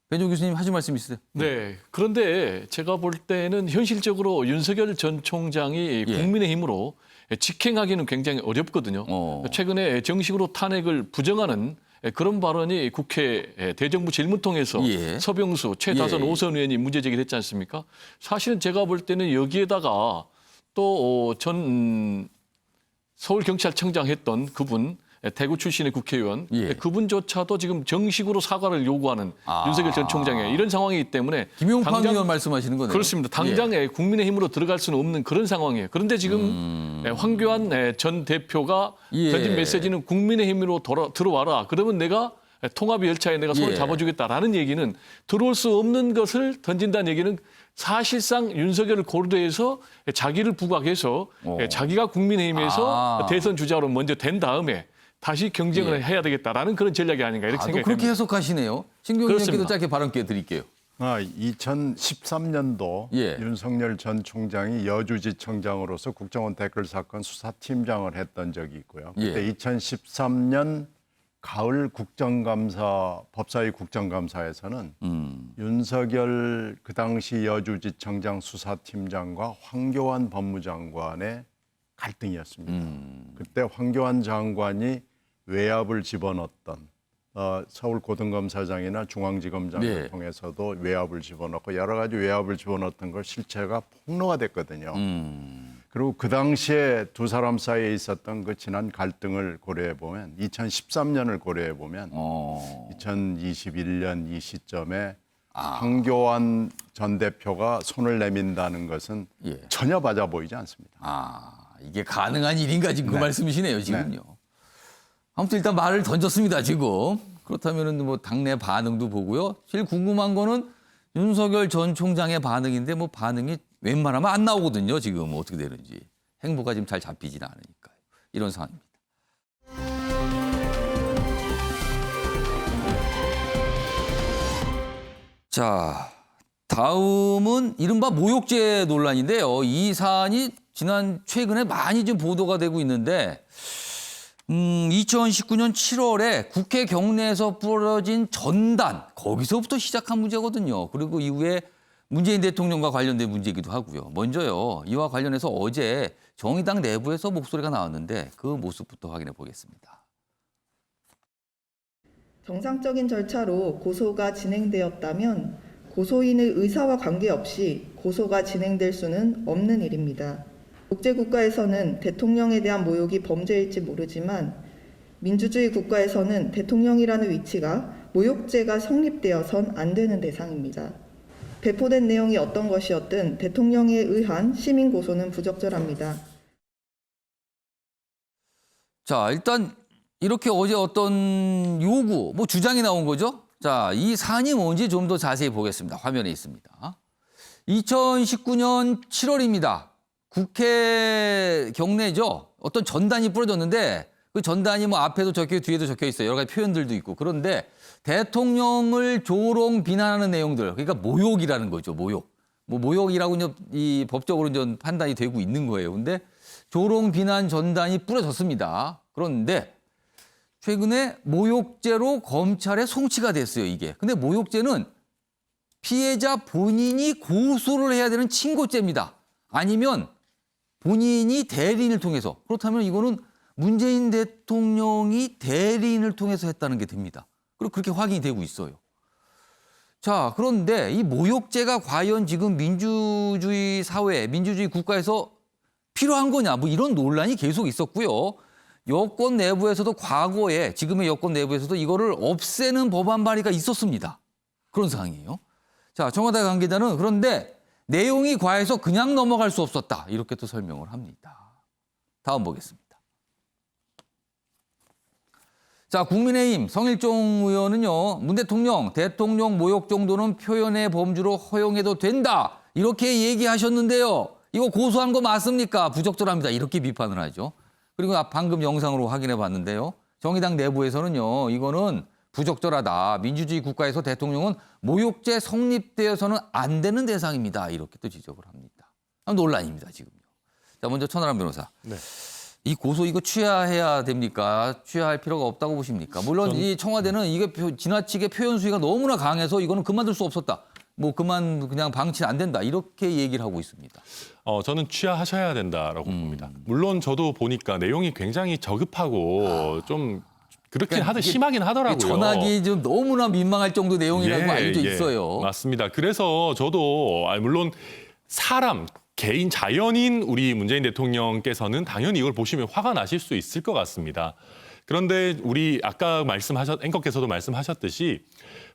배종 교수님 하실 말씀 있으세요? 네. 그런데 제가 볼 때는 현실적으로 윤석열 전 총장이 국민의힘으로 직행하기는 굉장히 어렵거든요. 최근에 정식으로 탄핵을 부정하는 그런 발언이 국회 대정부 질문통에서 서병수 최다선 5선 의원이 문제 제기를 했지 않습니까? 사실은 제가 볼 때는 여기에다가 또 전 서울경찰청장 했던 그분 대구 출신의 국회의원 그분조차도 지금 정식으로 사과를 요구하는 윤석열 전 총장의 이런 상황이기 때문에 김용판 의원 말씀하시는 거네요. 그렇습니다. 당장에 국민의힘으로 들어갈 수는 없는 그런 상황이에요. 그런데 지금 황교안 전 대표가 던진 메시지는 국민의힘으로 들어와라. 그러면 내가 통합 열차에 내가 손을 잡아주겠다라는 얘기는 들어올 수 없는 것을 던진다는 얘기는 사실상 윤석열을 고려해서 자기를 부각해서 자기가 국민의힘에서 대선 주자로 먼저 된 다음에 다시 경쟁을 해야 되겠다라는 그런 전략이 아닌가 이렇게 생각합니다. 그렇게 해석하시네요. 신경민 의원께도 짧게 발언 기회 드릴게요. 2013년도 윤석열 전 총장이 여주지청장으로서 국정원 댓글 사건 수사팀장을 했던 적이 있고요. 그때 2013년 가을 법사위 국정감사에서는 윤석열 그 당시 여주지청장 수사팀장과 황교안 법무장관의 갈등이었습니다. 그때 황교안 장관이 외압을 집어넣었던 서울고등검사장이나 중앙지검장을 통해서도 외압을 집어넣고 여러 가지 외압을 집어넣었던 걸 실체가 폭로가 됐거든요. 그리고 그 당시에 두 사람 사이에 있었던 그 지난 갈등을 고려해 보면 2013년을 고려해 보면 2021년 이 시점에 황교안 전 대표가 손을 내민다는 것은 전혀 맞아 보이지 않습니다. 이게 가능한 일인가 지금 그 말씀이시네요, 지금요. 아무튼 일단 말을 던졌습니다, 지금. 그렇다면 뭐 당내 반응도 보고요. 제일 궁금한 거는 윤석열 전 총장의 반응인데 뭐 반응이 웬만하면 안 나오거든요, 지금 어떻게 되는지. 행보가 지금 잘 잡히지는 않으니까요. 이런 상황입니다. 자, 다음은 이른바 모욕죄 논란인데요. 이 사안이 최근에 많이 좀 보도가 되고 있는데 2019년 7월에 국회 경내에서 뿌려진 전단, 거기서부터 시작한 문제거든요. 그리고 이후에 문재인 대통령과 관련된 문제이기도 하고요. 먼저요, 이와 관련해서 어제 정의당 내부에서 목소리가 나왔는데 그 모습부터 확인해 보겠습니다. 정상적인 절차로 고소가 진행되었다면 고소인의 의사와 관계없이 고소가 진행될 수는 없는 일입니다. 독재국가에서는 대통령에 대한 모욕이 범죄일지 모르지만 민주주의 국가에서는 대통령이라는 위치가 모욕죄가 성립되어선 안 되는 대상입니다. 배포된 내용이 어떤 것이었든 대통령에 의한 시민 고소는 부적절합니다. 자, 일단 이렇게 어제 어떤 요구, 뭐 주장이 나온 거죠. 자, 이 사안이 뭔지 좀 더 자세히 보겠습니다. 화면에 있습니다. 2019년 7월입니다. 국회 경내죠. 어떤 전단이 뿌려졌는데 그 전단이 뭐 앞에도 적혀 있고 뒤에도 적혀 있어요. 여러 가지 표현들도 있고. 그런데 대통령을 조롱 비난하는 내용들, 그러니까 모욕이라는 거죠. 모욕. 뭐 모욕이라고 이제 이 법적으로 이제 판단이 되고 있는 거예요. 근데 조롱 비난 전단이 뿌려졌습니다. 그런데 최근에 모욕죄로 검찰에 송치가 됐어요, 이게. 근데 모욕죄는 피해자 본인이 고소를 해야 되는 친고죄입니다. 아니면 본인이 대리인을 통해서. 그렇다면 이거는 문재인 대통령이 대리인을 통해서 했다는 게 됩니다. 그리고 그렇게 확인이 되고 있어요. 자, 그런데 이 모욕죄가 과연 지금 민주주의 사회, 민주주의 국가에서 필요한 거냐, 뭐 이런 논란이 계속 있었고요. 여권 내부에서도 과거에, 지금의 여권 내부에서도 이거를 없애는 법안 발의가 있었습니다. 그런 상황이에요. 자, 청와대 관계자는 그런데 내용이 과해서 그냥 넘어갈 수 없었다. 이렇게 또 설명을 합니다. 다음 보겠습니다. 자, 국민의힘 성일종 의원은요, 문 대통령 모욕 정도는 표현의 범주로 허용해도 된다. 이렇게 얘기하셨는데요. 이거 고소한 거 맞습니까? 부적절합니다. 이렇게 비판을 하죠. 그리고 방금 영상으로 확인해 봤는데요. 정의당 내부에서는요, 이거는 부적절하다. 민주주의 국가에서 대통령은 모욕죄 성립되어서는 안 되는 대상입니다. 이렇게 또 지적을 합니다. 논란입니다, 지금요. 자, 먼저 천하람 변호사. 네. 이 고소 이거 취하해야 됩니까? 취하할 필요가 없다고 보십니까? 물론 이 청와대는 이게 지나치게 표현 수위가 너무나 강해서 이거는 그만둘 수 없었다. 뭐 그냥 방치 안 된다. 이렇게 얘기를 하고 있습니다. 저는 취하하셔야 된다라고 봅니다. 물론 저도 보니까 내용이 굉장히 저급하고 좀 그렇긴 그러니까 심하긴 하더라고요. 전하기 좀 너무나 민망할 정도 내용이라고 알려져 있어요. 맞습니다. 그래서 저도 물론 사람, 개인, 자연인 우리 문재인 대통령께서는 당연히 이걸 보시면 화가 나실 수 있을 것 같습니다. 그런데 우리 아까 앵커께서도 말씀하셨듯이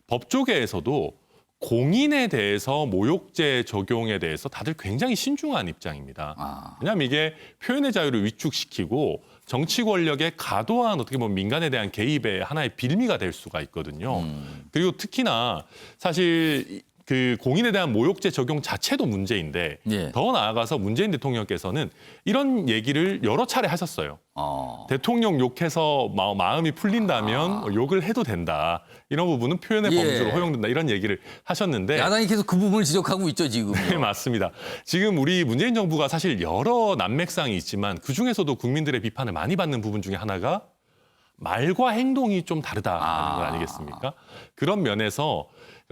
법조계에서도 공인에 대해서 모욕죄 적용에 대해서 다들 굉장히 신중한 입장입니다. 왜냐하면 이게 표현의 자유를 위축시키고 정치 권력의 과도한 어떻게 보면 민간에 대한 개입의 하나의 빌미가 될 수가 있거든요. 그리고 특히나 사실 그 공인에 대한 모욕죄 적용 자체도 문제인데 더 나아가서 문재인 대통령께서는 이런 얘기를 여러 차례 하셨어요. 대통령 욕해서 마음이 풀린다면 욕을 해도 된다. 이런 부분은 표현의 범주로 허용된다. 이런 얘기를 하셨는데 야당이 계속 그 부분을 지적하고 있죠, 지금. 네, 맞습니다. 지금 우리 문재인 정부가 사실 여러 난맥상이 있지만 그중에서도 국민들의 비판을 많이 받는 부분 중에 하나가 말과 행동이 좀 다르다는 거 아니겠습니까? 그런 면에서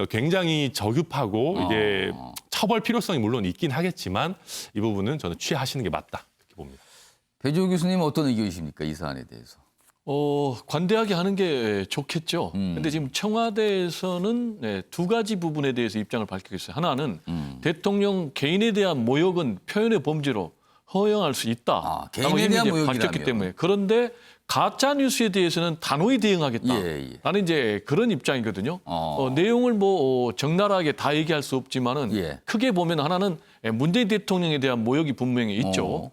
굉장히 저급하고 이게 처벌 필요성이 물론 있긴 하겠지만 이 부분은 저는 취하하시는 게 맞다 이렇게 봅니다. 배종우 교수님 어떤 의견이십니까? 이 사안에 대해서. 관대하게 하는 게 좋겠죠. 근데 지금 청와대에서는 두 가지 부분에 대해서 입장을 밝히고 있어요. 하나는 대통령 개인에 대한 모욕은 표현의 범죄로 허용할 수 있다. 개인에 대한 모욕이라면. 밝혔기 때문에. 그런데 가짜 뉴스에 대해서는 단호히 대응하겠다라는 이제 그런 입장이거든요. 내용을 뭐 적나라하게 다 얘기할 수 없지만은 크게 보면 하나는 문재인 대통령에 대한 모욕이 분명히 있죠.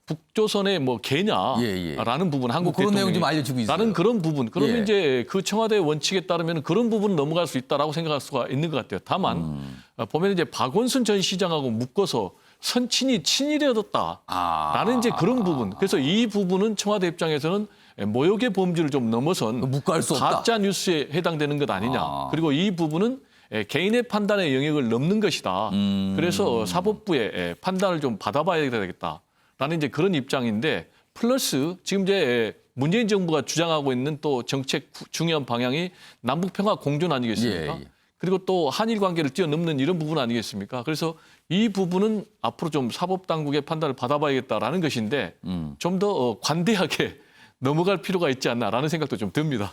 북조선의 뭐 개냐라는 부분, 한국 그런 내용 대통령이 좀 알려주고 있어요. 라는 그런 부분. 그러면 이제 그 청와대 원칙에 따르면 그런 부분은 넘어갈 수 있다라고 생각할 수가 있는 것 같아요. 다만 보면 이제 박원순 전 시장하고 묶어서 선친이 친일이 얻었다라는 이제 그런 부분. 그래서 이 부분은 청와대 입장에서는 모욕의 범주를 좀 넘어선 묵과할 수 없다. 가짜 뉴스에 해당되는 것 아니냐. 그리고 이 부분은 개인의 판단의 영역을 넘는 것이다. 그래서 사법부의 판단을 좀 받아봐야 되겠다라는 이제 그런 입장인데 플러스 지금 이제 문재인 정부가 주장하고 있는 또 정책 중요한 방향이 남북평화 공존 아니겠습니까? 그리고 또 한일 관계를 뛰어넘는 이런 부분 아니겠습니까? 그래서 이 부분은 앞으로 좀 사법당국의 판단을 받아봐야겠다라는 것인데 좀 더 관대하게 넘어갈 필요가 있지 않나라는 생각도 좀 듭니다.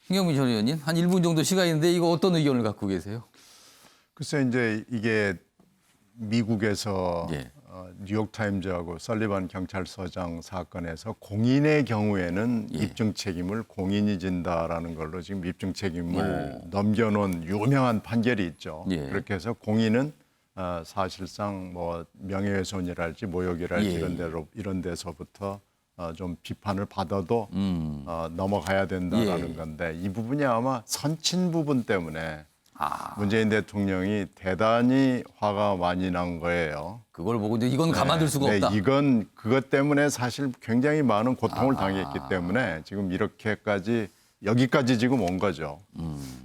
신경민 전 의원님, 한 1분 정도 시간이 있는데 이거 어떤 의견을 갖고 계세요? 글쎄 이제 이게 미국에서 예. 뉴욕타임즈하고 설리반 경찰서장 사건에서 공인의 경우에는 예. 입증 책임을 공인이 진다라는 걸로 지금 입증 책임을 넘겨놓은 유명한 판결이 있죠. 예. 그렇게 해서 공인은 사실상 뭐 명예훼손이랄지 모욕이랄지 예. 이런 데서부터 좀 비판을 받아도 넘어가야 된다라는 예. 건데 이 부분이 아마 선친 부분 때문에 문재인 대통령이 대단히 화가 많이 난 거예요. 그걸 보고 이제 이건 가만둘 수가 없다. 이건 그것 때문에 사실 굉장히 많은 고통을 당했기 때문에 지금 이렇게까지 여기까지 지금 온 거죠.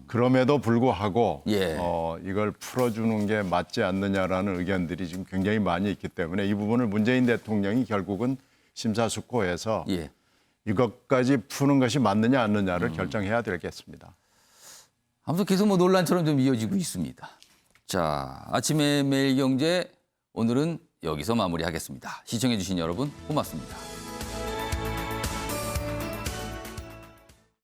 그럼에도 불구하고 예. 이걸 풀어주는 게 맞지 않느냐라는 의견들이 지금 굉장히 많이 있기 때문에 이 부분을 문재인 대통령이 결국은 심사숙고해서 예. 이것까지 푸는 것이 맞느냐 안 맞느냐를 결정해야 되겠습니다. 아무튼 계속 뭐 논란처럼 좀 이어지고 있습니다. 자, 아침의 매일경제 오늘은 여기서 마무리하겠습니다. 시청해 주신 여러분 고맙습니다.